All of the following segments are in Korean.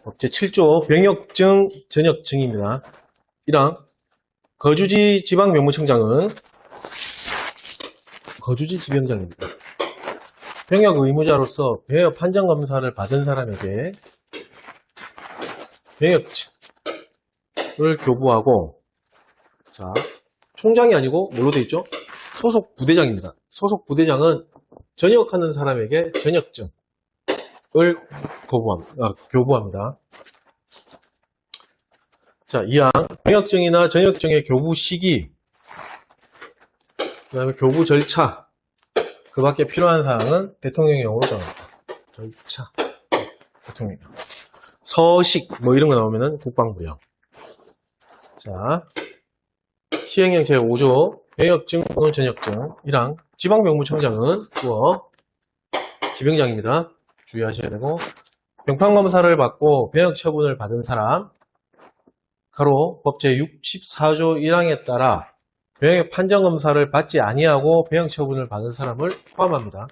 법 제7조 병역증, 전역증입니다. 1항 거주지 지방병무청장은 거주지 지병장입니다. 병역 의무자로서 병역 판정검사를 받은 사람에게 병역증을 교부하고, 자, 총장이 아니고 뭘로 되어 있죠? 소속 부대장입니다. 소속 부대장은 전역하는 사람에게 전역증을 교부합니다. 자, 2항 병역증이나 전역증의 교부 시기, 그 다음에 교부 절차, 그 밖에 필요한 사항은 대통령령으로 정합니다. 절차, 대통령령. 서식, 뭐 이런 거 나오면은 국방부령. 자, 시행령 제5조 병역증 또는 전역증 1항 지방병무청장은 주어 지병장입니다. 주의하셔야 되고, 병판검사를 받고 병역처분을 받은 사람, 가로 법 제64조 1항에 따라 병역 판정검사를 받지 아니하고 병역처분을 받은 사람을 포함합니다.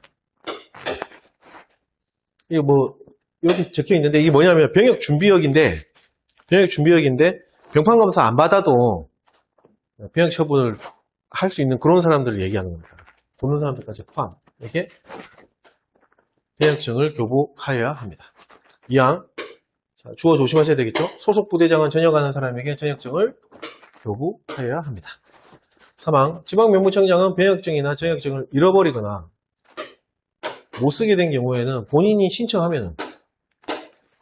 이게 뭐 여기 적혀 있는데, 이게 뭐냐면 병역준비역인데 병판검사 안 받아도 병역처분을 할 수 있는 그런 사람들을 얘기하는 겁니다. 그런 사람들까지 포함. 이렇게 병역증을 교부하여야 합니다. 2항 자, 주어 조심하셔야 되겠죠? 소속 부대장은 전역하는 사람에게 전역증을 교부하여야 합니다. 3항 지방병무청장은 병역증이나 전역증을 잃어버리거나 못 쓰게 된 경우에는 본인이 신청하면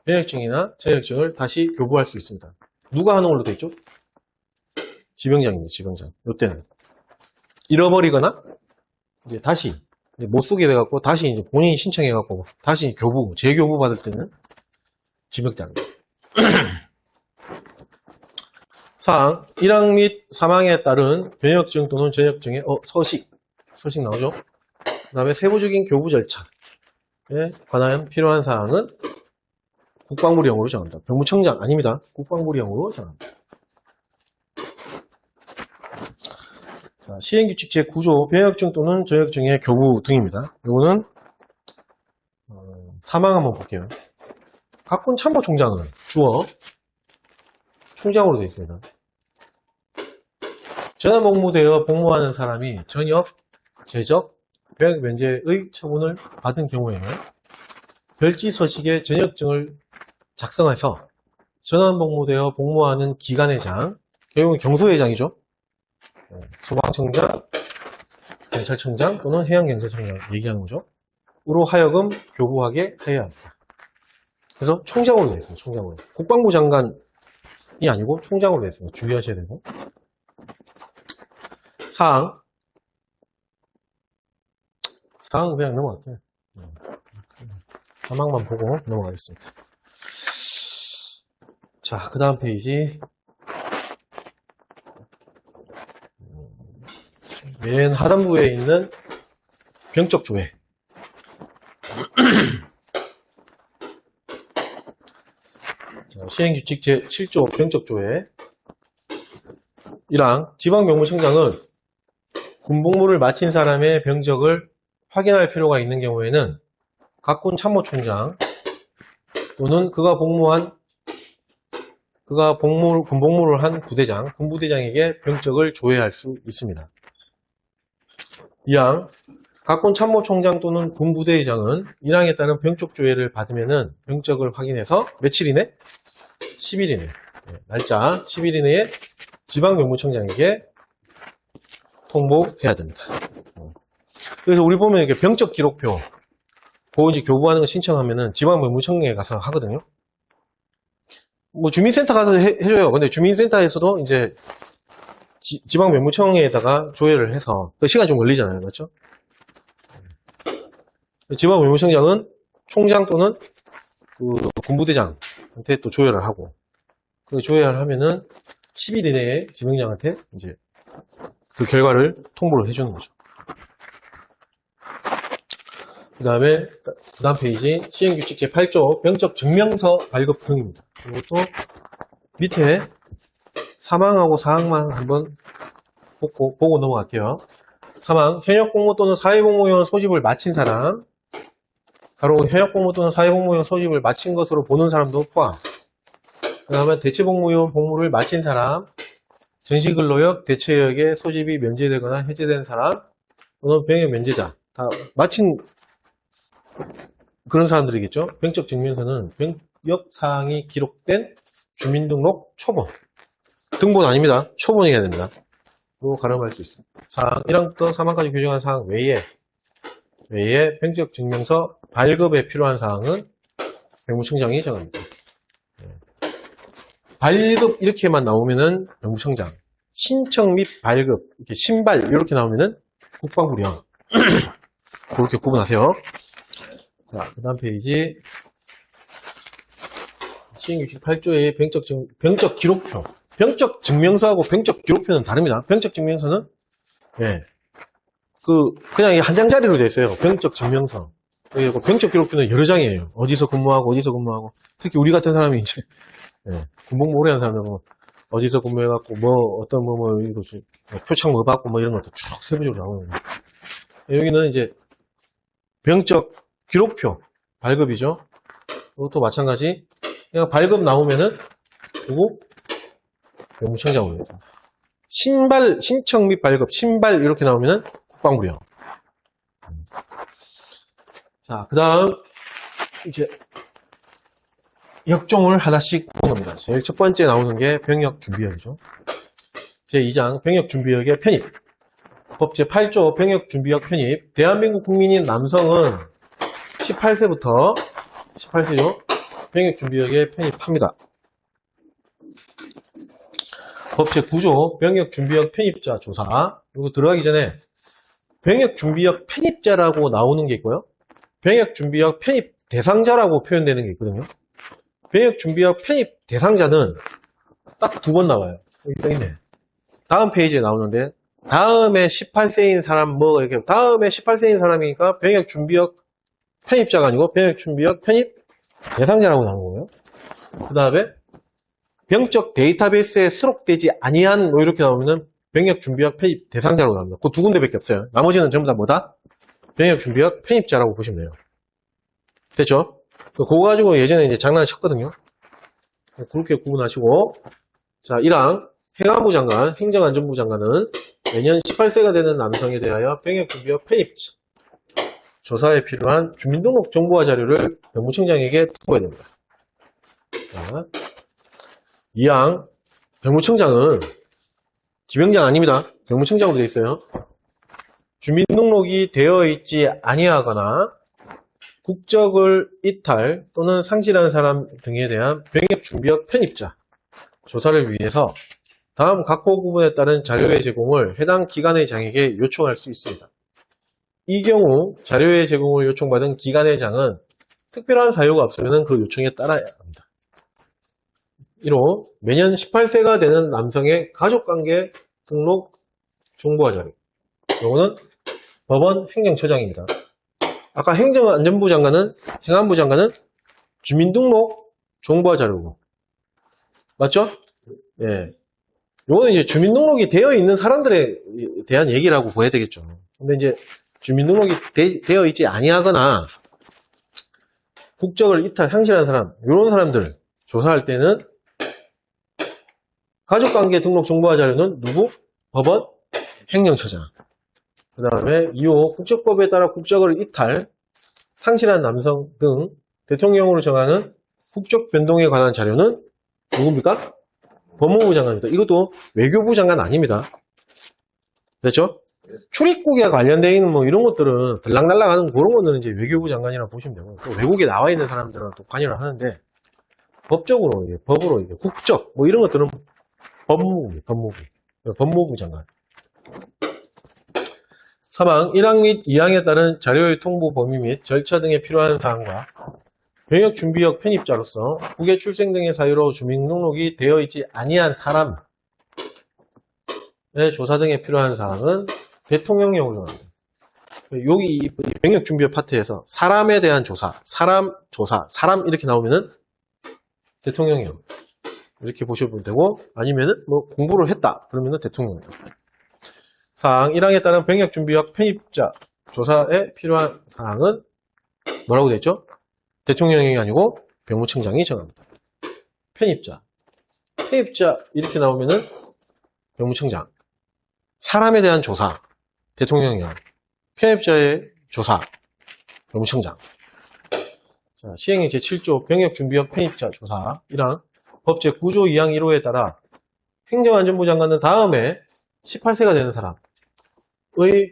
병역증이나 전역증을 다시 교부할 수 있습니다. 누가 하는 걸로 되어 있죠? 지병장입니다. 지병장. 이때는 잃어버리거나 이제 다시 못 쓰게 돼갖고 다시 이제 본인이 신청해갖고 다시 교부, 재교부 받을 때는 지병장입니다. 4항 1항 및 3항에 따른 병역증 또는 전역증의 서식 나오죠? 그 다음에 세부적인 교부 절차에 관한 필요한 사항은 국방부령으로 정합니다. 병무청장 아닙니다. 국방부령으로 정합니다. 자, 시행규칙 제9조 병역증 또는 전역증의 교부 등입니다. 이거는 3항 한번 볼게요. 각군 참모총장은 주어 총장으로 되어 있습니다. 전환복무되어 복무하는 사람이 전역, 재적, 병역 면제의 처분을 받은 경우에 별지서식의 전역증을 작성해서 전환복무되어 복무하는 기관의 장, 결국은 경소회장이죠. 소방청장, 경찰청장 또는 해양경찰청장 얘기하는 거죠. 으로 하여금 교부하게 해야 합니다. 그래서 총장으로 되어 있습니다. 총장으로. 국방부 장관이 아니고 총장으로 되어 있습니다. 주의하셔야 되고. 사항 그냥 넘어갈게요. 3항만 보고 넘어가겠습니다. 자, 그 다음 페이지. 맨 하단부에 있는 병적 조회. 시행규칙 제7조 병적 조회. 1항 지방병무청장은 군복무를 마친 사람의 병적을 확인할 필요가 있는 경우에는 각군 참모총장 또는 군복무를 한 부대장, 군부대장에게 병적을 조회할 수 있습니다. 2항 각군 참모총장 또는 군부대장은 1항에 따른 병적 조회를 받으면은 병적을 확인해서 며칠 이내? 10일 이내. 날짜 10일 이내에 지방병무청장에게 통보해야 됩니다. 그래서 우리 보면 이렇게 병적 기록표, 그거 이제 교부하는 거 신청하면은 지방병무청에 가서 하거든요. 뭐 주민센터 가서 해줘요. 근데 주민센터에서도 이제 지방병무청에다가 조회를 해서 그 시간 좀 걸리잖아요, 맞죠? 지방병무청장은 총장 또는 그 군부대장한테 또 조회를 하고, 그 조회를 하면은 10일 이내에 지병장한테 이제 그 결과를 통보를 해주는 거죠. 그 다음에 그 다음 페이지 시행규칙 제8조 병적 증명서 발급 등입니다. 이것도 밑에 3항하고 4항만 한번 보고 넘어갈게요. 3항 현역 공무 또는 사회공무원 소집을 마친 사람, 바로 현역복무 또는 사회복무용 소집을 마친 것으로 보는 사람도 포함. 그 다음에 대체복무용 복무를 마친 사람, 전시근로역, 대체역의 소집이 면제되거나 해제된 사람, 또는 병역 면제자. 다 마친 그런 사람들이겠죠. 병적 증명서는 병역사항이 기록된 주민등록 초본. 등본 아닙니다. 초본이어야 됩니다. 로 가름할 수 있습니다. 사항 1항부터 3항까지 규정한 사항 외에 병적 증명서 발급에 필요한 사항은 병무청장이 정합니다. 발급 이렇게만 나오면은 병무청장, 신청 및 발급, 이렇게 신발 이렇게 나오면은 국방부령. 그렇게 구분하세요. 자, 그 다음 페이지 시행 68조의 병적 기록표. 병적 증명서하고 병적 기록표는 다릅니다. 병적 증명서는 그냥 한 장짜리로 되어 있어요. 병적 증명서. 그리고 병적 기록표는 여러 장이에요. 어디서 근무하고 특히 우리 같은 사람이 이제 군복무 오래 한 사람들은 어디서 근무해갖고 표창 받고 이런 것도 쭉 세부적으로 나오는 거예요. 여기는 이제 병적 기록표 발급이죠. 이것도 마찬가지. 그냥 발급 나오면은 그리고 병무청장으로 해서 신발 신청 및 발급 신발 이렇게 나오면은 국방부령. 자, 그다음 이제 역종을 하나씩 보는 겁니다. 제일 첫 번째 나오는 게 병역준비역이죠. 제2장 병역준비역의 편입. 법 제8조 병역준비역 편입. 대한민국 국민인 남성은 18세부터 18세죠. 병역준비역에 편입합니다. 법 제9조 병역준비역 편입자 조사. 이거 들어가기 전에 병역준비역 편입자라고 나오는 게 있고요. 병역준비역 편입 대상자라고 표현되는 게 있거든요. 병역준비역 편입 대상자는 딱 두 번 나와요. 여기 있네. 다음 페이지에 나오는데 다음에 18세인 사람 이렇게 다음에 18세인 사람이니까 병역준비역 편입자가 아니고 병역준비역 편입 대상자라고 나오는 거예요. 그 다음에 병적 데이터베이스에 수록되지 아니한 이렇게 나오면은 병역준비역 편입 대상자라고 나옵니다. 그 두 군데밖에 없어요. 나머지는 전부 다 뭐다? 병역준비역 편입자라고 보시면 돼요. 됐죠? 그거 가지고 예전에 이제 장난을 쳤거든요. 그렇게 구분하시고, 자, 1항 행안부 장관, 행정안전부 장관은 매년 18세가 되는 남성에 대하여 병역준비역 편입 조사에 필요한 주민등록 정보와 자료를 병무청장에게 통보해야 됩니다. 자, 2항 병무청장은 지명장 아닙니다. 병무청장으로 되어 있어요. 주민등록이 되어 있지 아니하거나 국적을 이탈 또는 상실한 사람 등에 대한 병역준비역 편입자 조사를 위해서 다음 각호 구분에 따른 자료의 제공을 해당 기관의 장에게 요청할 수 있습니다. 이 경우 자료의 제공을 요청받은 기관의 장은 특별한 사유가 없으면 그 요청에 따라야 합니다. 1호 매년 18세가 되는 남성의 가족관계 등록 정보와 자료. 이거는 법원 행정처장입니다. 아까 행정안전부 장관은 행안부 장관은 주민등록 정보와 자료고 맞죠? 예. 요거는 이제 주민등록이 되어 있는 사람들에 대한 얘기라고 보여야 되겠죠. 근데 이제 주민등록이 되어 있지 아니하거나 국적을 이탈 상실한 사람 이런 사람들 조사할 때는 가족관계 등록 정보와 자료는 누구? 법원 행정처장. 그 다음에 2호 국적법에 따라 국적을 이탈, 상실한 남성 등 대통령으로 정하는 국적 변동에 관한 자료는 누굽니까? 법무부 장관입니다. 이것도 외교부 장관 아닙니다. 됐죠? 출입국에 관련되어 있는 이런 것들은 들락날락 하는 그런 것들은 이제 외교부 장관이라고 보시면 되고 또 외국에 나와 있는 사람들은 또 관여를 하는데 법적으로 이제 법으로 이제 국적 이런 것들은 법무부 장관. 3항 1항 및 2항에 따른 자료의 통보 범위 및 절차 등에 필요한 사항과 병역준비역 편입자로서 국외 출생 등의 사유로 주민등록이 되어 있지 아니한 사람의 조사 등에 필요한 사항은 대통령령으로 합니다. 여기 이 병역준비역 파트에서 사람에 대한 조사, 사람 이렇게 나오면은 대통령령 이렇게 보시면 되고 아니면은 공부를 했다 그러면은 대통령령. 사항 1항에 따른 병역준비역 편입자 조사에 필요한 사항은 뭐라고 돼 있죠? 대통령이 아니고 병무청장이 정합니다. 편입자. 편입자 이렇게 나오면은 병무청장. 사람에 대한 조사. 대통령이요. 편입자의 조사. 병무청장. 자, 시행령 제7조 병역준비역 편입자 조사 1항 법 제9조 2항 1호에 따라 행정안전부 장관은 다음에 18세가 되는 사람의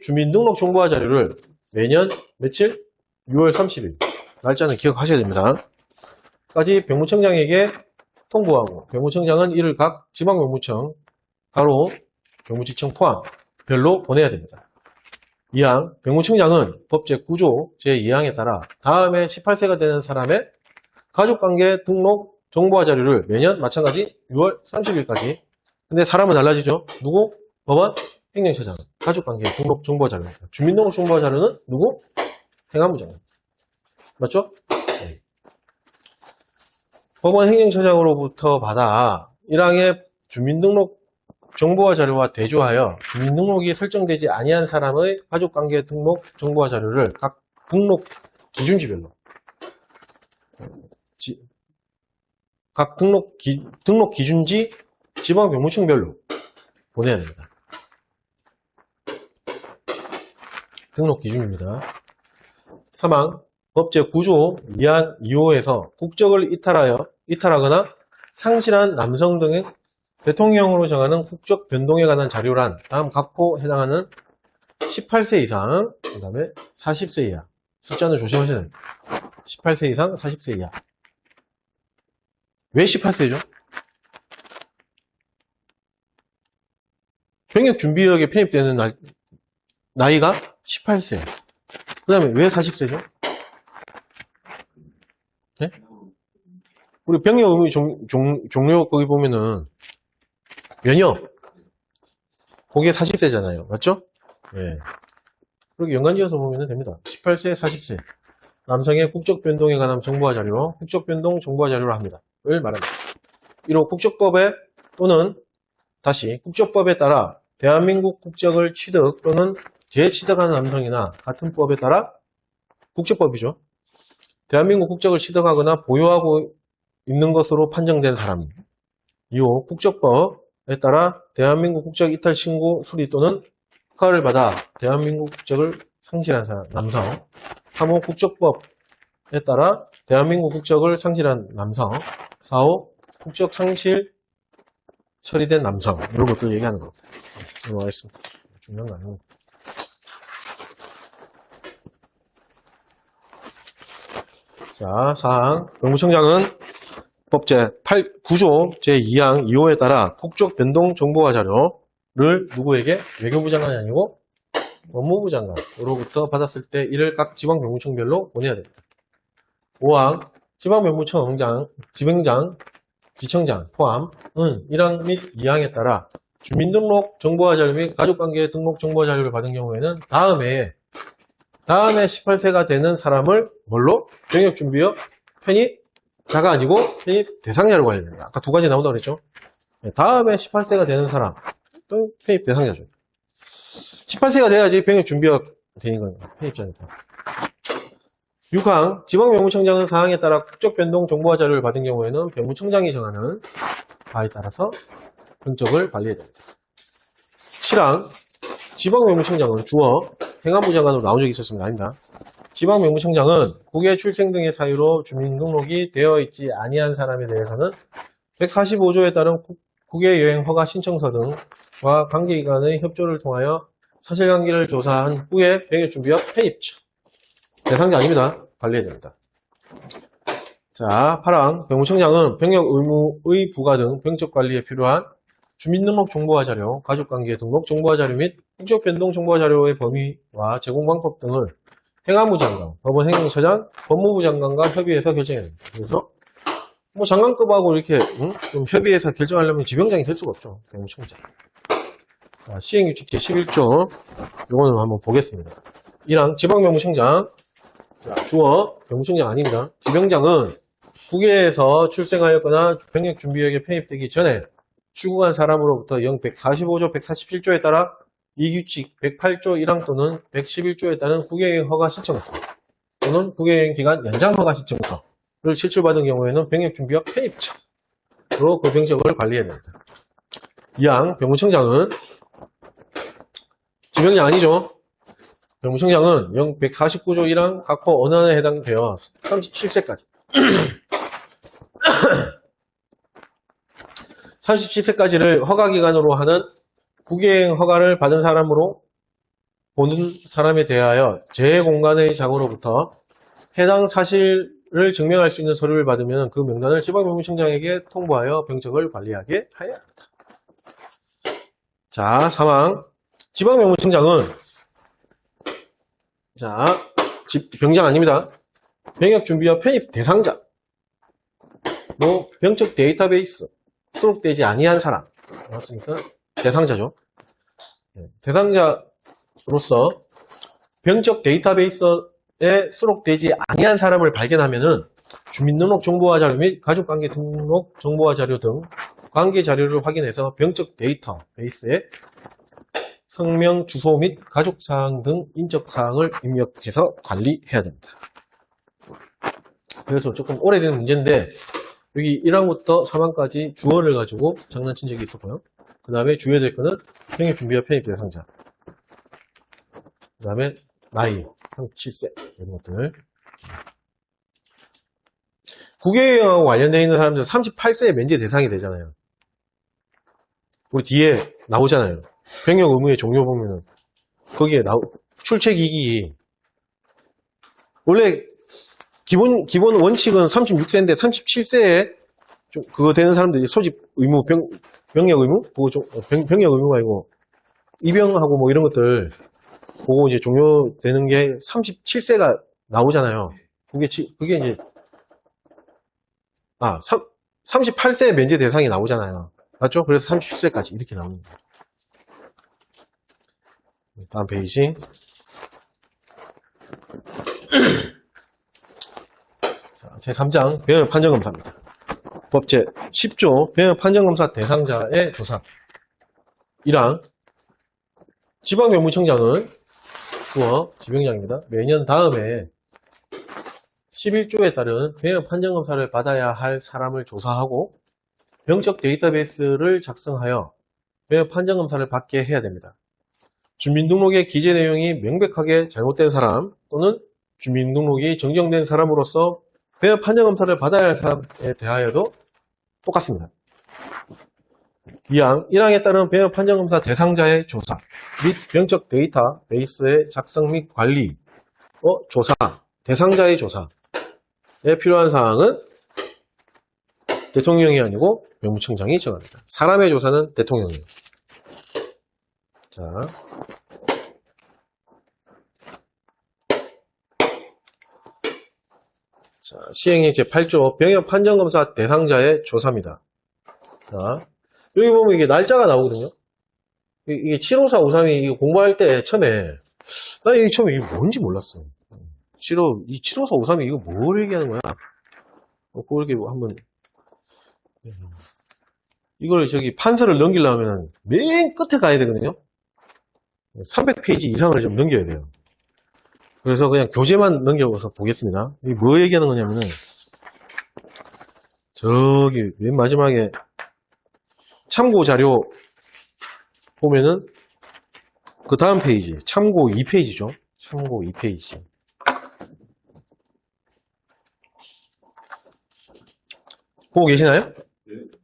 주민등록정보화 자료를 매년 며칠? 6월 30일 날짜는 기억하셔야 됩니다. 까지 병무청장에게 통보하고 병무청장은 이를 각 지방병무청 바로 병무지청 포함 별로 보내야 됩니다. 2항 병무청장은 법 제9조 제2항에 따라 다음에 18세가 되는 사람의 가족관계 등록 정보화 자료를 매년 마찬가지 6월 30일까지 근데 사람은 달라지죠. 누구? 법원? 행정처장. 가족관계 등록 정보화 자료입니다. 주민등록 정보화 자료는 누구? 행안부 장관. 맞죠? 네. 법원 행정처장으로부터 받아 1항의 주민등록 정보화 자료와 대조하여 주민등록이 설정되지 아니한 사람의 가족관계 등록 정보화 자료를 각 등록 기준지별로 각 등록 기준지 지방병무청별로 보내야 됩니다. 등록 기준입니다. 3항 법 제9조 2항 2호에서 국적을 이탈하거나 상실한 남성 등의 대통령으로 정하는 국적 변동에 관한 자료란 다음 각호에 해당하는 18세 이상, 그 다음에 40세 이하. 숫자는 조심하셔야 됩니다. 18세 이상, 40세 이하. 왜 18세죠? 병역준비역에 편입되는 나이가 18세. 그 다음에 왜 40세죠? 네? 우리 병역 의무 종료 거기 보면은 면역. 거기에 40세잖아요. 맞죠? 네. 그렇게 연관지어서 보면 됩니다. 18세, 40세. 남성의 국적 변동에 관한 정보화 자료, 국적 변동 정보화 자료를 합니다. 를 말합니다. 1호 국적법에 또는 다시 국적법에 따라 대한민국 국적을 취득 또는 재취득한 남성이나 같은 법에 따라 국적법이죠. 대한민국 국적을 취득하거나 보유하고 있는 것으로 판정된 사람. 2호 국적법에 따라 대한민국 국적 이탈 신고 수리 또는 허가를 받아 대한민국 국적을 상실한 사람, 남성. 3호 국적법에 따라 대한민국 국적을 상실한 남성. 4호 국적 상실 처리된 남성. 이런 것들 얘기하는 거. 넘어가겠습니다. 중요한 거 아니고. 자, 4항. 병무청장은 법 제9조 제2항 2호에 따라 국적 변동 정보화 자료를 누구에게? 외교부 장관이 아니고 법무부 장관으로부터 받았을 때 이를 각 지방병무청별로 보내야 됩니다. 5항. 지방병무청장, 지병장, 지청장 포함은 1항 및 2항에 따라 주민등록 정보화 자료 및 가족관계 등록 정보화 자료를 받은 경우에는 다음에 18세가 되는 사람을 뭘로? 병역준비역 편입자가 아니고 편입 대상자로 가야 됩니다. 아까 두 가지 나온다고 그랬죠? 다음에 18세가 되는 사람 또 편입 대상자죠. 18세가 돼야지 병역준비역 되는 거예요. 편입자니까. 6항 지방병무청장은 사항에 따라 국적 변동 정보화 자료를 받은 경우에는 병무청장이 정하는 바에 따라서 병적을 관리해야 됩니다. 7항 지방병무청장은 주어 행안부 장관으로 나온 적이 있었습니다. 아닙니다. 지방병무청장은 국외 출생 등의 사유로 주민등록이 되어 있지 아니한 사람에 대해서는 145조에 따른 국외 여행 허가 신청서 등과 관계기관의 협조를 통하여 사실관계를 조사한 후에 병역준비역 편입처 대상자 아닙니다. 관리해야 됩니다. 자, 8항 병무청장은 병역 의무의 부과 등 병적 관리에 필요한 주민등록 정보화 자료, 가족관계 등록 정보화 자료 및 국적 변동 정보화 자료의 범위와 제공 방법 등을 행안부 장관, 법원 행정처장, 법무부 장관과 협의해서 결정해야 됩니다. 그래서 뭐 장관급하고 이렇게 좀 협의해서 결정하려면 지병장이 될 수가 없죠. 병무청장. 자, 시행규칙 제11조 이거는 한번 보겠습니다. 1항 지방병무청장. 자, 주어 병무청장 아닙니다. 지병장은 국외에서 출생하였거나 병역준비역에 편입되기 전에 출국한 사람으로부터 영 145조, 147조에 따라 이 규칙 108조 1항 또는 111조에 따른 국외여행 허가 신청했습니다. 또는 부계행 기간 연장 허가 신청서를 제출받은 경우에는 병역준비역 편입처로 그 병적을 관리해야 됩니다. 이항 병무청장은 지명장 아니죠. 병무청장은 149조 1항 각호 어느 하나에 해당되어 37세까지 37세까지를 허가기간으로 하는 부계행 허가를 받은 사람으로 보는 사람에 대하여 제 공간의 장으로부터 해당 사실을 증명할 수 있는 서류를 받으면 그 명단을 지방병무청장에게 통보하여 병적을 관리하게 하여야 합니다. 자, 사망. 지방병무청장은 자, 병장 아닙니다. 병역준비와 편입 대상자, 병적 데이터베이스 수록되지 아니한 사람, 맞습니까? 대상자죠. 대상자로서 병적 데이터베이스에 수록되지 아니한 사람을 발견하면은 주민등록 정보화 자료 및 가족관계 등록 정보화 자료 등 관계 자료를 확인해서 병적 데이터베이스에 성명, 주소 및 가족사항 등 인적사항을 입력해서 관리해야 됩니다. 그래서 조금 오래된 문제인데 여기 1항부터 3항까지 주어를 가지고 장난친 적이 있었고요. 그 다음에 주의해야 될 거는 병역준비와 편입 대상자, 그 다음에 나이 37세 이런 것들. 국외여행하고 관련되어 있는 사람들은 38세에 면제 대상이 되잖아요. 우리 뒤에 나오잖아요. 병역 의무의 종료 보면은 거기에 출첵이기 원래 기본 원칙은 36세인데 37세에 좀 그거 되는 사람들이 소집 의무 병역 의무 병역 의무가 아니고 입영하고 뭐 이런 것들 보고 이제 종료되는 게 37세가 나오잖아요. 그게 이제 38세 면제 대상이 나오잖아요. 맞죠? 그래서 37세까지 이렇게 나오는 거예요. 다음 페이지. 자, 제3장 병역 판정검사입니다. 법제 10조 병역 판정검사 대상자의 조사. 1항 지방병무청장은 주어 지병장입니다. 매년 다음에 11조에 따른 병역 판정검사를 받아야 할 사람을 조사하고 병적 데이터베이스를 작성하여 병역 판정검사를 받게 해야 됩니다. 주민등록의 기재 내용이 명백하게 잘못된 사람 또는 주민등록이 정정된 사람으로서 병역 판정검사를 받아야 할 사람에 대하여도 똑같습니다. 2항 1항에 따른 병역 판정검사 대상자의 조사 및 병적 데이터베이스의 작성 및 관리 조사, 대상자의 조사에 필요한 사항은 대통령이 아니고 병무청장이 정합니다. 사람의 조사는 대통령이에요. 자, 시행령 제8조 병역 판정검사 대상자의 조사입니다. 자, 여기 보면 이게 날짜가 나오거든요. 이게 75453이 이거 공부할 때 처음에 나 이게 처음에 이게 뭔지 몰랐어. 75453이 이거 뭘 얘기하는 거야? 그걸 이렇게 한번 이걸 저기 판서를 넘기려면 맨 끝에 가야 되거든요. 300페이지 이상을 좀 넘겨야 돼요. 그래서 그냥 교재만 넘겨서 보겠습니다. 이게 뭐 얘기하는 거냐면은 저기 맨 마지막에 참고 자료 보면은 그 다음 페이지 참고 2페이지죠. 참고 2페이지. 보고 계시나요?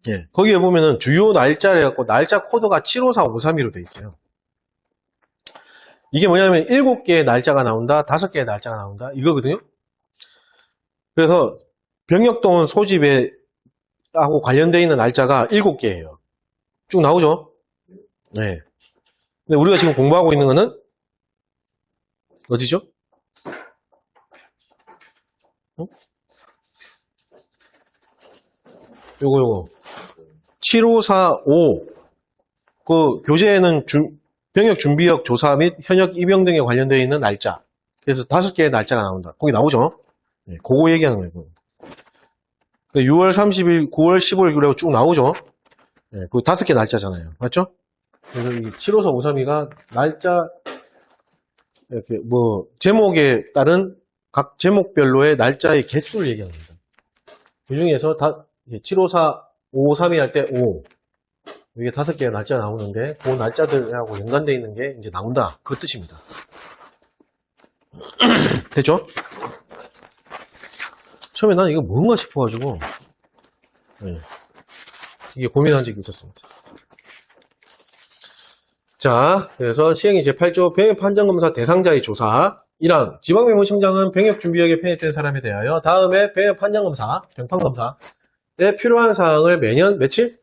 예. 거기에 보면은 주요 날짜를 해갖고 날짜 코드가 75453이로 돼 있어요. 이게 뭐냐면 7개의 날짜가 나온다, 5개의 날짜가 나온다 이거거든요. 그래서 병역동원 소집에 하고 관련되어 있는 날짜가 7개예요. 쭉 나오죠? 네. 근데 우리가 지금 공부하고 있는 거는 어디죠? 요거 7545 그 교재에는 병역준비역 조사 및 현역 입영 등에 관련되어 있는 날짜. 그래서 5개의 날짜가 나온다. 거기 나오죠? 네, 그거 얘기하는 거예요. 6월 30일, 9월 15일 그리고 쭉 나오죠? 네, 그 5개 날짜잖아요. 맞죠? 그래서 이 75453이가 날짜, 이렇게 제목에 따른 각 제목별로의 날짜의 개수를 얘기합니다. 그 중에서 754, 553이 할 때 5. 이게 5개의 날짜 나오는데, 그 날짜들하고 연관되어 있는 게 이제 나온다. 그 뜻입니다. 됐죠? 처음에 난 이거 뭔가 싶어가지고, 네. 이게 고민한 적이 있었습니다. 자, 그래서 시행이 제8조 병역 판정검사 대상자의 조사. 1항 지방면무청장은 병역준비역에 편입된 사람에 대하여 다음에 병역 판정검사, 병판검사에 필요한 사항을 매년 며칠?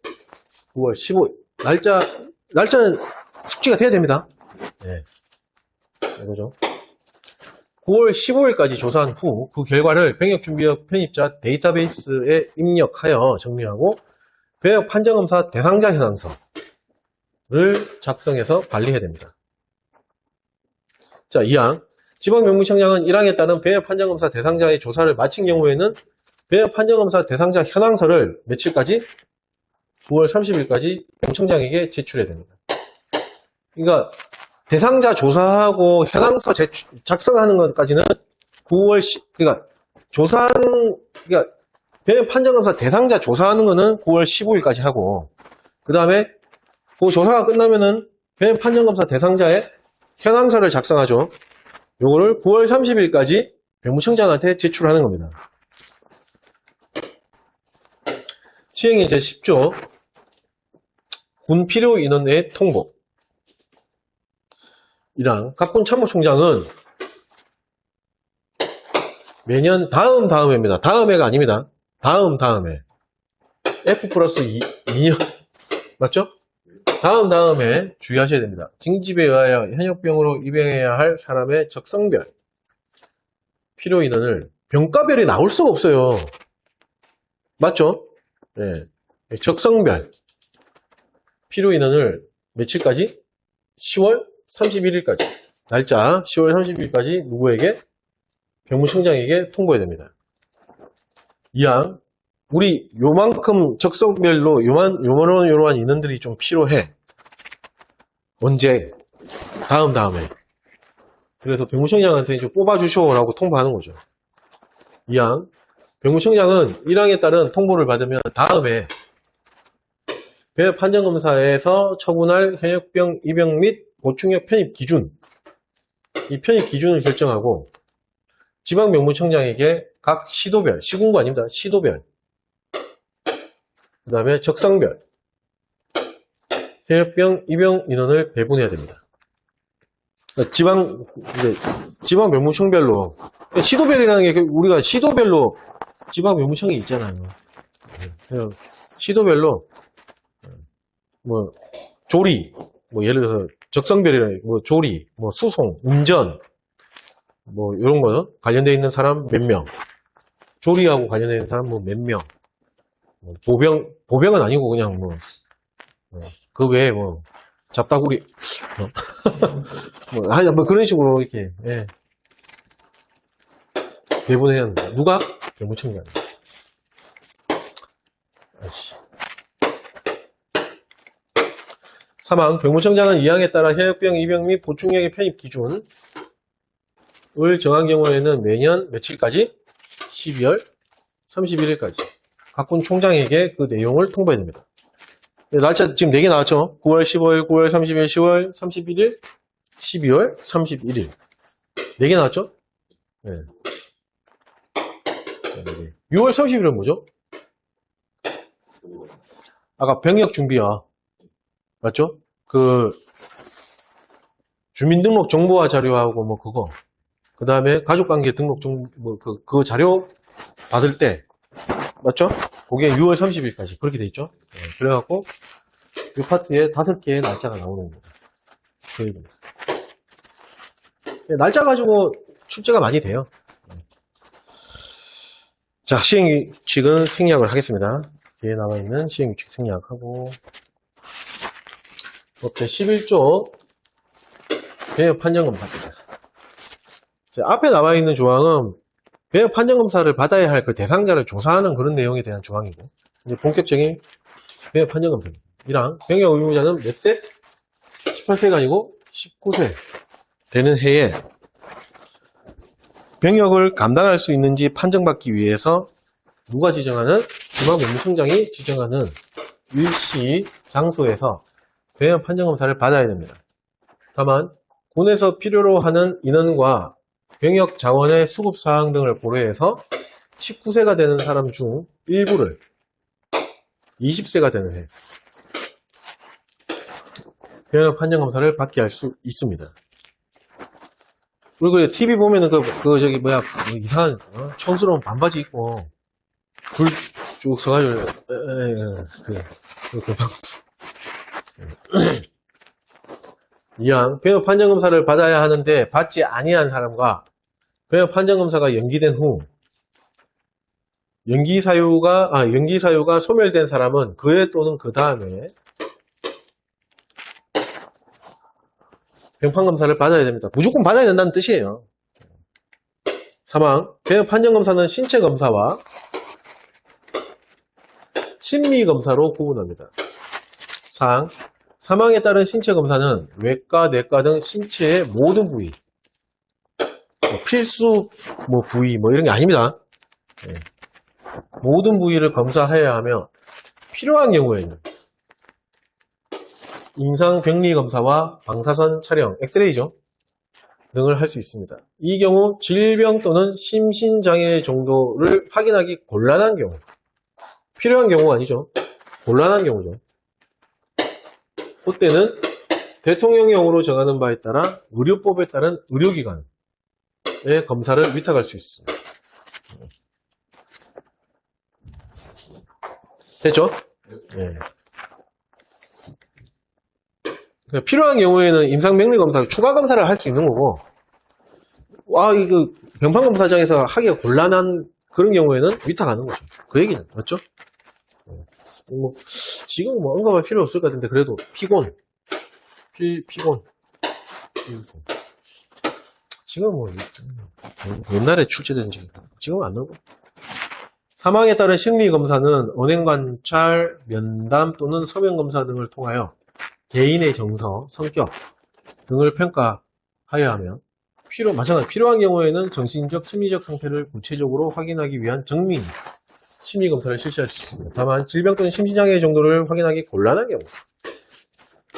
9월 15일. 날짜는 숙지가 돼야 됩니다. 네. 이거죠. 9월 15일까지 조사한 후 그 결과를 병역준비역 편입자 데이터베이스에 입력하여 정리하고 병역 판정검사 대상자 현황서를 작성해서 발리해야 됩니다. 자, 2항 지방면무청장은 1항에 따른 병역 판정검사 대상자의 조사를 마친 경우에는 병역 판정검사 대상자 현황서를 며칠까지? 9월 30일까지 면무청장에게 제출해야 됩니다. 그러니까 대상자 조사하고 현황서 작성하는 것까지는 9월 그러니까 그러니까 병역 판정검사 대상자 조사하는 거는 9월 15일까지 하고, 그 다음에 그 조사가 끝나면은 병역 판정검사 대상자의 현황서를 작성하죠. 요거를 9월 30일까지 면무청장한테 제출하는 겁니다. 시행이 제10조 군 필요 인원의 통보. 1항 각군 참모총장은 매년 다음해입니다. 다음해가 아닙니다. 다음해 F 플러스 2년 맞죠? 다음해 주의하셔야 됩니다. 징집에 의하여 현역병으로 입영해야 할 사람의 적성별 필요 인원을 병가별이 나올 수가 없어요. 맞죠? 네. 적성별 필요 인원을 며칠까지? 10월 31일까지. 날짜 10월 30일까지 누구에게? 병무청장에게 통보해야 됩니다. 2항 우리 요만큼 적성별로 요런 인원들이 좀 필요해. 언제? 다음해. 그래서 병무청장한테 좀 뽑아주쇼라고 통보하는 거죠. 2항 병무청장은 1항에 따른 통보를 받으면 다음에 병역 판정검사에서 처분할 현역병 입영 및 보충역 편입 기준, 이 편입 기준을 결정하고 지방면무청장에게 각 시도별, 시군구 아닙니다. 시도별, 그 다음에 적성별 현역병 입영 인원을 배분해야 됩니다. 지방면무청별로 시도별이라는 게 우리가 시도별로 지방면무청이 있잖아요. 시도별로 뭐 조리, 뭐 예를 들어서 적성별이라 뭐 조리, 뭐 수송, 운전, 뭐 이런 거 관련되어 있는 사람 몇 명, 조리하고 관련되어 있는 사람 뭐 몇 명, 뭐 보병은 아니고 그냥 뭐 그 외에 뭐 잡다구리 뭐 그런 식으로 이렇게 예. 배분해야 합니다. 누가? 면무청장. 아이씨. 3항 병무청장은 2항에 따라 현역병 입영 및 보충역의 편입 기준을 정한 경우에는 매년 며칠까지? 12월 31일까지 각군 총장에게 그 내용을 통보해야 됩니다. 날짜 지금 4개 나왔죠? 9월 15일, 9월 30일, 10월 31일, 12월 31일 4개 나왔죠? 네. 6월 30일은 뭐죠? 아까 병역준비야 맞죠? 그 주민등록 정보화 자료하고 뭐 그거 그 다음에 가족관계 등록 정보 뭐 그 자료 받을 때 맞죠? 그게 6월 30일까지 그렇게 돼 있죠? 네, 그래갖고 이 파트에 5개의 날짜가 나오는 겁니다. 날짜 가지고 출제가 많이 돼요. 자, 시행규칙은 생략을 하겠습니다. 뒤에 남아있는 시행규칙 생략하고 옆에 11조 병역 판정검사입니다. 앞에 남아있는 조항은 병역 판정검사를 받아야 할 그 대상자를 조사하는 그런 내용에 대한 조항이고 이제 본격적인 병역 판정검사입니다. 1항 병역 의무자는 몇 세? 18세가 아니고 19세 되는 해에 병역을 감당할 수 있는지 판정받기 위해서 누가 지정하는? 지방면무청장이 지정하는 일시 장소에서 병역 판정검사를 받아야 됩니다. 다만 군에서 필요로 하는 인원과 병역 자원의 수급사항 등을 고려해서 19세가 되는 사람 중 일부를 20세가 되는 해 병역 판정검사를 받게 할 수 있습니다. 그리고 TV 보면은 이상한 촌스러운 반바지 입고 줄 쭉 서가지고 병판검사. 이왕 병역 판정검사를 받아야 하는데 받지 아니한 사람과 병역 판정검사가 연기된 후 연기 사유가 소멸된 사람은 그해 또는 그 다음에 병판검사를 받아야 됩니다. 무조건 받아야 된다는 뜻이에요. 사망. 병역 판정검사는 신체검사와 심리검사로 구분합니다. 사항. 사망에 따른 신체검사는 외과, 내과 등 신체의 모든 부위, 필수 부위 이런 게 아닙니다. 네. 모든 부위를 검사해야 하며 필요한 경우에는 임상병리검사와 방사선 촬영, 엑스레이죠. 등을 할 수 있습니다. 이 경우 질병 또는 심신장애 정도를 확인하기 곤란한 경우, 필요한 경우가 아니죠. 곤란한 경우죠. 그때는 대통령령으로 정하는 바에 따라 의료법에 따른 의료기관의 검사를 위탁할 수 있습니다. 됐죠? 네. 필요한 경우에는 임상병리검사, 추가검사를 할 수 있는 거고, 이거 병판검사장에서 하기가 곤란한 그런 경우에는 위탁하는 거죠. 그 얘기는, 맞죠? 지금 언급할 필요 없을 것 같은데, 그래도 피곤. 지금 옛날에 출제된 지금은 안 나오고. 사망에 따른 심리검사는 언행관찰, 면담 또는 서면검사 등을 통하여 개인의 정서, 성격 등을 평가하여야 하며 마찬가지로 필요한 경우에는 정신적, 심리적 상태를 구체적으로 확인하기 위한 정밀 심리검사를 실시할 수 있습니다. 다만 질병 또는 심신장애 정도를 확인하기 곤란한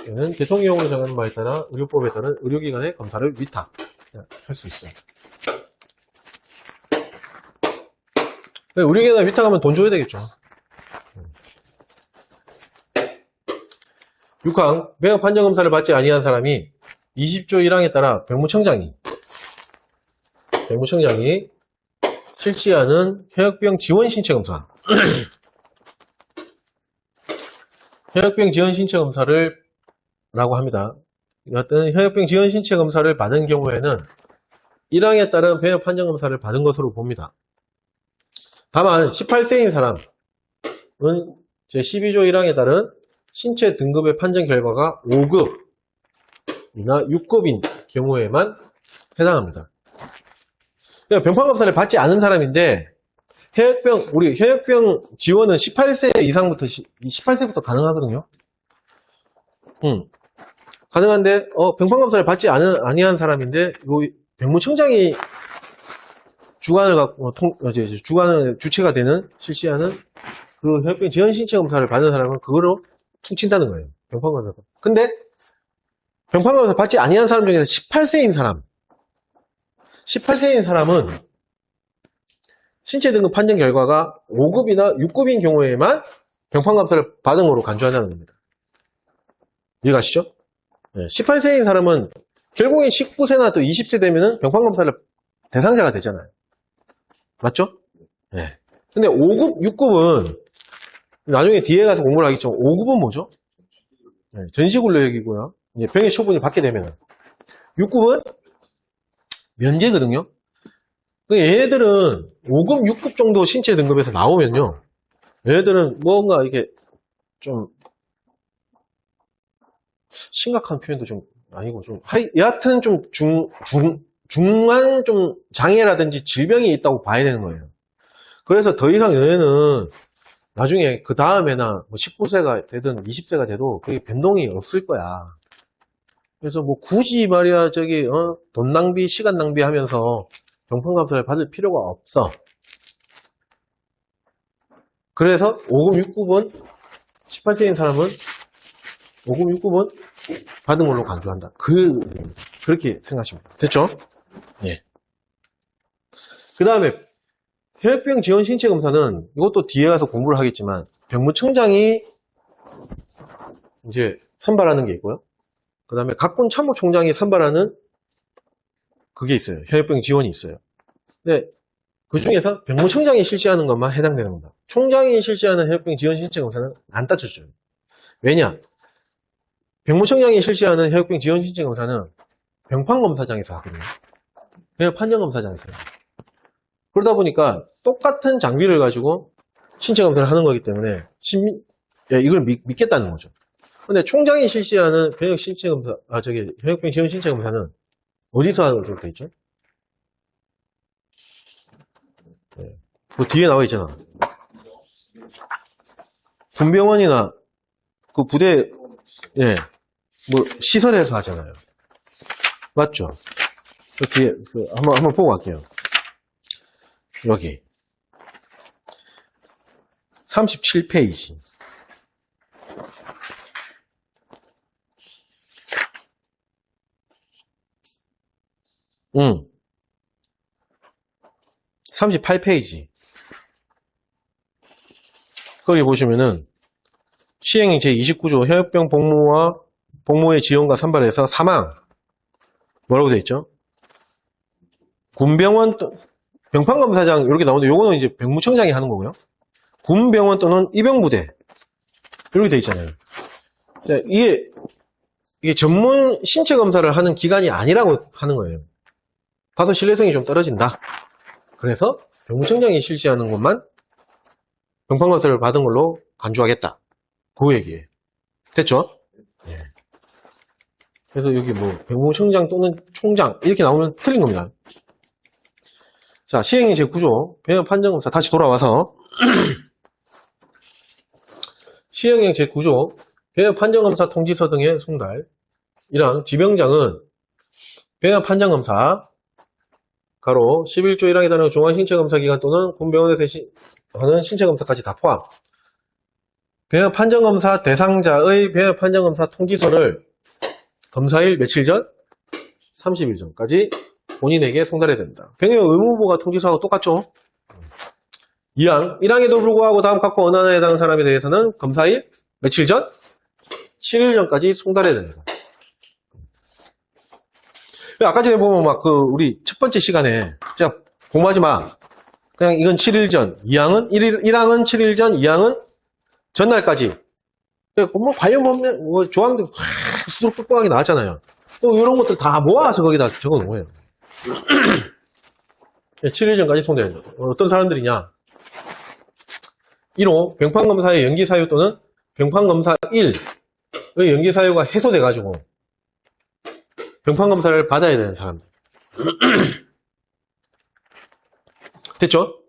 경우는 대통령령으로 정하는 바에 따라 의료법에 따른 의료기관의 검사를 위탁할 수 있어요. 의료기관에 위탁하면 돈 줘야 되겠죠. 6항 병역 판정검사를 받지 아니한 사람이 20조 1항에 따라 병무청장이 실시하는 현역병 지원 신체검사 현역병 지원 신체검사를 라고 합니다. 어떤 현역병 지원 신체검사를 받은 경우에는 1항에 따른 병역 판정검사를 받은 것으로 봅니다. 다만 18세인 사람은 제12조 1항에 따른 신체 등급의 판정 결과가 5급이나 6급인 경우에만 해당합니다. 병판검사를 받지 않은 사람인데 현역병 지원은 18세 이상부터 18세부터 가능하거든요. 가능한데 병판검사를 받지 아니한 사람인데 병무청장이 주관을 갖고 주체가 되는 실시하는 그 현역병 지원 신체 검사를 받는 사람은 그거로 툭 친다는 거예요. 병판검사. 근데 병판검사 받지 아니한 사람 중에서 18세인 사람은 신체 등급 판정 결과가 5급이나 6급인 경우에만 병판검사를 받은 거로 간주하자는 겁니다. 이해가시죠? 18세인 사람은 결국엔 19세나 또 20세 되면은 병판검사를 대상자가 되잖아요. 맞죠? 네. 근데 5급, 6급은 나중에 뒤에 가서 공부를 하겠지만 5급은 뭐죠? 전시굴력이고요. 이제 병의 처분이 받게 되면 6급은 면제거든요. 얘네들은 5급, 6급 정도 신체 등급에서 나오면요. 얘네들은 뭔가 이게 좀 심각한 표현도 좀 아니고 여하튼 좀 중한 좀 장애라든지 질병이 있다고 봐야 되는 거예요. 그래서 더 이상 얘네는 나중에 그 다음에나 19세가 되든 20세가 돼도 그게 변동이 없을 거야. 그래서 굳이 말이야 돈 낭비, 시간 낭비하면서 병판검사를 받을 필요가 없어. 그래서 5급 6급은 18세인 사람은 5급 6급은 받은 걸로 간주한다. 그렇게 생각하시면 됐죠? 예. 그 다음에 혈액병 지원 신체 검사는 이것도 뒤에 가서 공부를 하겠지만 병무청장이 이제 선발하는 게 있고요. 그 다음에 각군 참모총장이 선발하는 그게 있어요. 혈액병 지원이 있어요. 근데 그 중에서 병무청장이 실시하는 것만 해당되는 겁니다. 총장이 실시하는 혈액병 지원 신체 검사는 안 따져줘요. 왜냐? 병무청장이 실시하는 혈액병 지원 신체 검사는 병판검사장에서 하거든요. 그냥 판정검사장에서 해요. 그러다 보니까 똑같은 장비를 가지고 신체 검사를 하는 거기 때문에 이걸 믿겠다는 거죠. 근데 총장이 실시하는 병역 신체 검사, 혈액병 지원 신체 검사는 어디서 하도록 돼 있죠? 네. 그 뒤에 나와 있잖아. 군병원이나 그 부대, 예, 뭐 시설에서 하잖아요. 맞죠? 그 뒤에 한번 보고 갈게요. 여기 37페이지. 38페이지. 거기 보시면은 시행령 제29조 혈액병 복무와 복무의 지원과 선발에서 사망 뭐라고 되어 있죠? 군병원 병판검사장 이렇게 나오는데 요거는 이제 병무청장이 하는 거고요. 군병원 또는 입영부대 이렇게 되어 있잖아요. 자, 이게 전문 신체 검사를 하는 기관이 아니라고 하는 거예요. 다소 신뢰성이 좀 떨어진다. 그래서 병무청장이 실시하는 것만 병판검사를 받은 걸로 간주하겠다. 그 얘기예요. 됐죠? 예. 그래서 여기 뭐 병무청장 또는 총장 이렇게 나오면 틀린 겁니다. 자, 시행령 제9조 병역 판정검사 다시 돌아와서 시행령 제9조 병역 판정검사 통지서 등의 송달 이랑 지병장은 병역 판정검사 가로 11조 1항에 따른 중앙신체검사기관 또는 군병원에서 하는 신체검사까지 다 포함. 병역 판정검사 대상자의 병역 판정검사 통지서를 검사일 며칠 전? 30일 전까지 본인에게 송달해야 됩니다. 병역 의무부가 통지서하고 똑같죠? 2항 1항에도 불구하고 다음 각호 어느 하나에 해당하는 사람에 대해서는 검사일 며칠 전? 7일 전까지 송달해야 됩니다. 아까 전에 보면 막 우리 첫 번째 시간에 제가 공부하지 마. 그냥 이건 7일 전, 2항은 1항은 7일 전, 2항은 전날까지. 뭐 관련 보면 뭐 조항들 수두룩 뚝뚝하게 나왔잖아요. 이런 것들 다 모아서 거기다 적어 놓은 거예요. 7일 전까지 송달해야 된다. 어떤 사람들이냐? 1호 병판검사의 연기사유 또는 병판검사 1의 연기사유가 해소돼가지고 병판검사를 받아야 되는 사람들. 됐죠?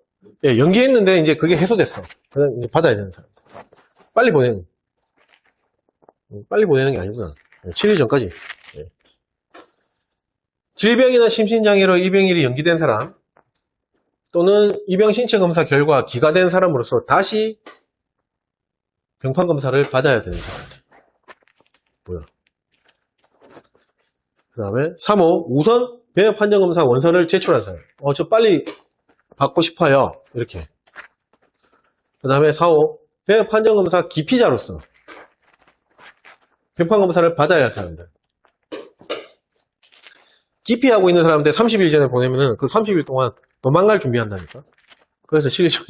예, 연기했는데 이제 그게 해소됐어. 그냥 이제 받아야 되는 사람들. 빨리 보내는 게 아니구나. 7일 전까지. 예. 질병이나 심신장애로 입영일이 연기된 사람 또는 입영 신체 검사 결과 기가된 사람으로서 다시 병판검사를 받아야 되는 사람들. 뭐야? 그 다음에 3호 우선 병역 판정검사 원서를 제출한 사람. 저 빨리 받고 싶어요. 이렇게. 그 다음에 4호 병역 판정검사 기피자로서 병판검사를 받아야 할 사람들. 기피하고 있는 사람들 30일 전에 보내면은 그 30일 동안 도망갈 준비한다니까. 그래서 실리전.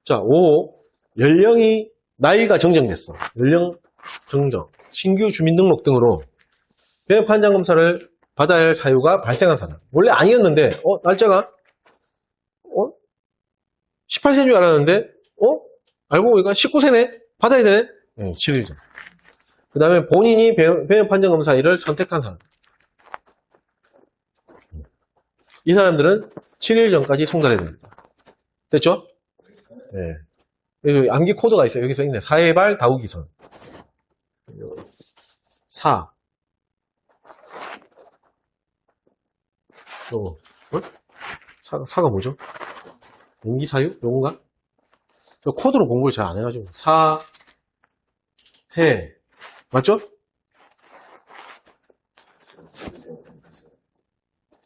자, 5호 연령이 나이가 정정됐어. 연령 정정. 신규 주민등록 등으로 병역 판정 검사를 받아야 할 사유가 발생한 사람. 원래 아니었는데, 날짜가, 18세인 줄 알았는데, 알고 보니까 19세네? 받아야 되네? 네, 7일 전. 그 다음에 본인이 병역 판정 검사 일을 선택한 사람. 이 사람들은 7일 전까지 송달해야 됩니다. 됐죠? 네. 여기 암기 코드가 있어요. 여기 써 있네. 사회발 다우기선. 4. 요거. 어? 사가 뭐죠? 용기사유? 요건가? 저 코드로 공부를 잘 안 해가지고. 해. 맞죠?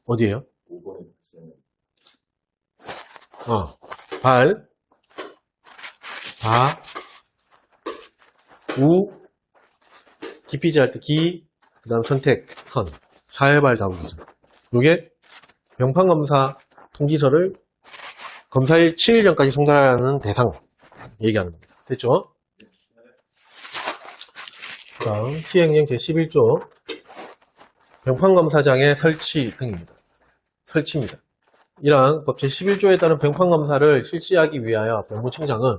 어디에요? 발, 기피지 할 때 그 다음 선택, 선, 사회발 다우기선. 요게 병판검사 통지서를 검사일 7일 전까지 송달하는 대상 얘기하는 겁니다. 됐죠? 다음 시행령 제11조 병판검사장의 설치 등입니다. 설치입니다. 이러한 법 제11조에 따른 병판검사를 실시하기 위하여 병무청장은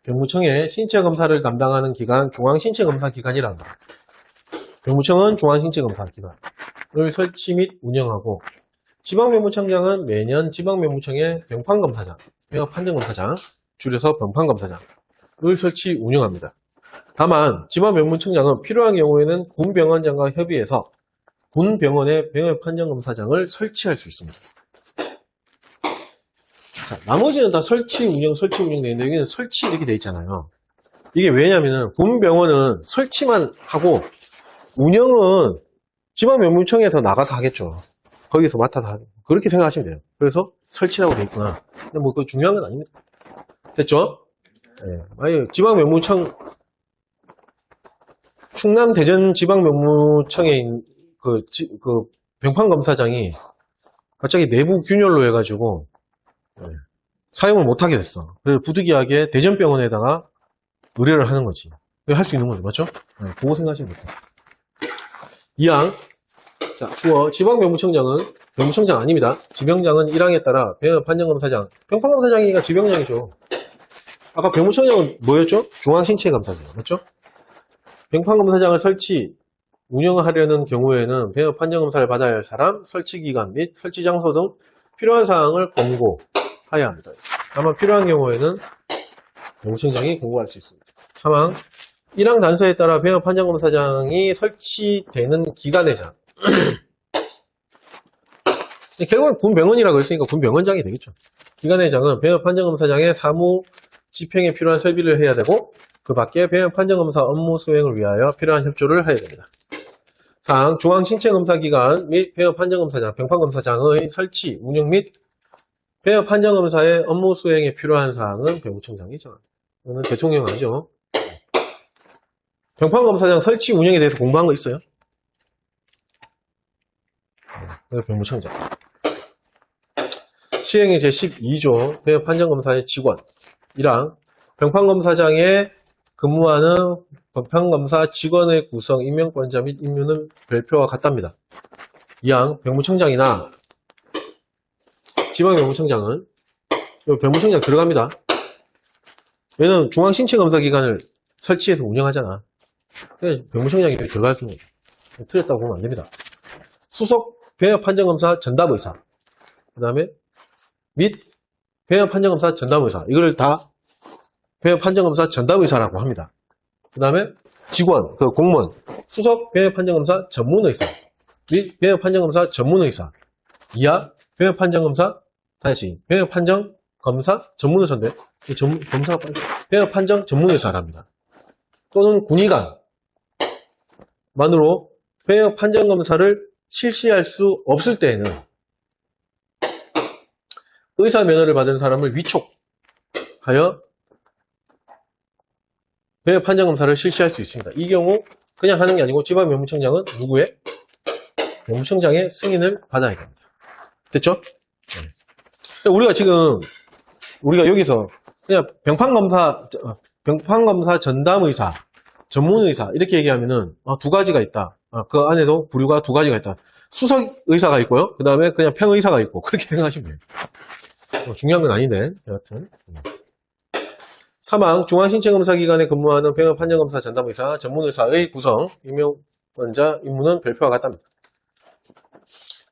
병무청의 신체검사를 담당하는 기관 중앙신체검사기관이란다. 병무청은 중앙신체검사기관을 설치 및 운영하고 지방병무청장은 매년 지방병무청의 병판검사장, 병판정검사장, 줄여서 병판검사장을 설치 운영합니다. 다만 지방병무청장은 필요한 경우에는 군병원장과 협의해서 군병원의 병역판정검사장을 설치할 수 있습니다. 자, 나머지는 다 설치 운영 되어 있는데 여기는 설치 이렇게 되어 있잖아요. 이게 왜냐면은 군병원은 설치만 하고 운영은 지방병무청에서 나가서 하겠죠. 거기서 맡아서 하겠죠. 그렇게 생각하시면 돼요. 그래서 설치라고 되어 있구나. 근데 뭐 그 중요한 건 아닙니다. 됐죠? 네. 아니 지방병무청 충남 대전 지방병무청에 그 병판검사장이 갑자기 내부 균열로 해가지고 사용을 못하게 됐어. 그래서 부득이하게 대전병원에다가 의뢰를 하는 거지. 할 수 있는 거죠. 맞죠? 네, 그거 생각하시면 돼요. 2항. 자, 주어. 지방병무청장은, 병무청장 아닙니다. 지병장은 1항에 따라 병판정검사장. 병판검사장이니까 지병장이죠. 아까 병무청장은 뭐였죠? 중앙신체검사장. 맞죠? 병판검사장을 설치, 운영하려는 경우에는 병판정검사를 받아야 할 사람, 설치기간 및 설치장소 등 필요한 사항을 공고하여야 합니다. 다만 필요한 경우에는 병무청장이 공고할 수 있습니다. 3항. 1항 단서에 따라 병역판정검사장이 설치되는 기관회장. 결국은 군병원이라고 했으니까 군병원장이 되겠죠. 기관회장은 병역판정검사장의 사무 집행에 필요한 설비를 해야 되고 그 밖에 병역판정검사 업무 수행을 위하여 필요한 협조를 해야 됩니다. 4항. 중앙신체검사기관 및 병역판정검사장, 병판검사장의 설치, 운영 및 병역판정검사의 업무 수행에 필요한 사항은 병무청장이 정합니다. 이거는 대통령 하죠. 병판검사장 설치 운영에 대해서 공부한 거 있어요? 병무청장. 시행령 제12조 병역판정검사의 직원 1항. 병판검사장에 근무하는 병판검사 직원의 구성, 임명권자 및 임무는 별표와 같답니다. 2항. 병무청장이나 지방병무청장은 병무청장 들어갑니다. 얘는 중앙신체검사기관을 설치해서 운영하잖아. 그래서 병무청장이 들어갈 수 있는 거예요. 틀렸다고 보면 안 됩니다. 수석 병역판정검사 전담의사, 그 다음에 및 병역판정검사 전담의사, 이걸 다 병역판정검사 전담의사라고 합니다. 그 다음에 직원, 그 공무원, 수석 병역판정검사 전문의사 및 병역판정검사 전문의사, 이하 병역판정검사, 다시 병역판정검사 전문의사인데 검사가 병역판정 전문의사랍니다. 또는 군의관만으로 병역판정검사를 실시할 수 없을 때에는 의사 면허를 받은 사람을 위촉하여 병역판정검사를 실시할 수 있습니다. 이 경우 그냥 하는 게 아니고 지방병무청장은 누구의? 병무청장의 승인을 받아야 됩니다. 됐죠? 네. 우리가 여기서 그냥 병판검사 전담의사, 전문의사 이렇게 얘기하면은 두 가지가 있다. 그 안에도 부류가 두 가지가 있다. 수석의사가 있고요. 그 다음에 그냥 평의사가 있고 그렇게 생각하시면 돼요. 중요한 건 아닌데 여하튼. 3항. 중앙신체검사기관에 근무하는 병역판정검사 전담의사, 전문의사의 구성, 임명권자, 임무는 별표와 같답니다.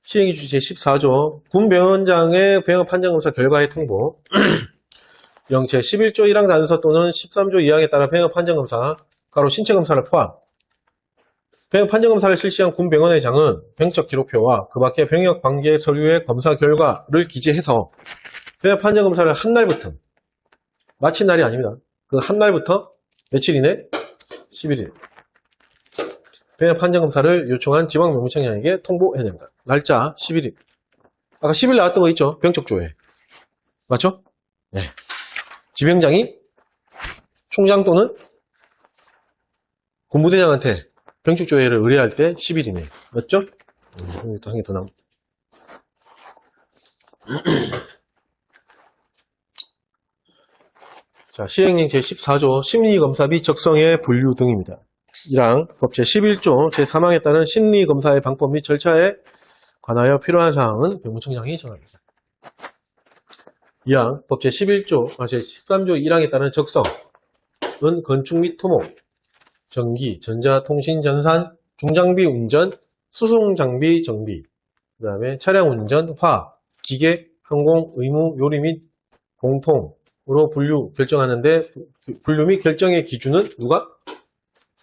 시행규칙 제14조 군병원장의 병역판정검사 결과의 통보 영체 11조 1항 단서 또는 13조 2항에 따라 병역판정검사, 가로 신체검사를 포함 병역 판정검사를 실시한 군병원의장은 병적 기록표와 그 밖의 병역 관계 서류의 검사 결과를 기재해서 병역 판정검사를 한 날부터, 마친 날이 아닙니다. 그 한 날부터 며칠이네? 11일. 병역 판정검사를 요청한 지방명무청장에게 통보해야 됩니다. 날짜 11일. 아까 10일 나왔던 거 있죠? 병적 조회. 맞죠? 네. 지병장이 총장 또는 군부대장한테 병적 조회를 의뢰할 때 10일이네. 맞죠? 또 한 개 더 나옵니다. 자, 시행령 제14조 심리검사 및 적성의 분류 등입니다. 1항 법 제11조 제3항에 따른 심리검사의 방법 및 절차에 관하여 필요한 사항은 병무청장이 정합니다. 2항 법 제11조 제13조 1항에 따른 적성은 건축 및 토목, 전기, 전자, 통신, 전산, 중장비 운전, 수송장비 정비, 그 다음에 차량 운전, 화학, 기계, 항공, 의무, 요리 및 공통으로 분류 결정하는데 분류 및 결정의 기준은 누가?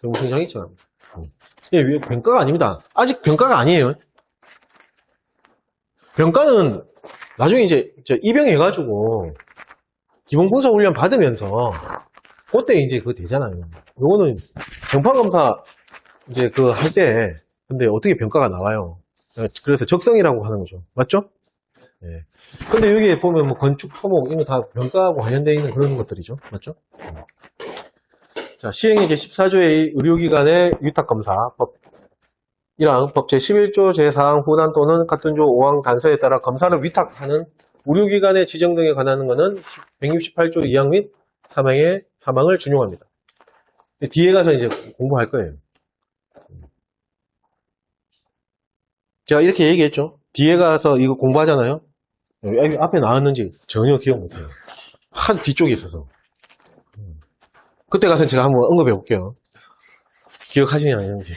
병무청장이 정합니다. 예, 병가가 아닙니다. 아직 병가가 아니에요. 병가는 나중에 이제 입영해가지고 기본군사훈련 받으면서 그때 이제 그거 되잖아요. 요거는 병판검사 이제 그 할 때 근데 어떻게 병가가 나와요? 그래서 적성이라고 하는 거죠. 맞죠? 예. 근데 여기에 보면 뭐 건축, 토목 이런 거 다 병가하고 관련되어 있는 그런 것들이죠. 맞죠? 자, 시행령 제14조의 의료기관의 위탁검사법 1항 법 제11조 제4항 후단 또는 같은 조 5항 단서에 따라 검사를 위탁하는 의료기관의 지정 등에 관한 것은 168조 2항 및 3항의 3항을 준용합니다. 뒤에 가서 이제 공부할 거예요. 제가 이렇게 얘기했죠. 뒤에 가서 이거 공부하잖아요. 앞에 나왔는지 전혀 기억 못해요. 한 뒤쪽에 있어서. 그때 가서 제가 한번 언급해 볼게요. 기억하시냐 아니는지.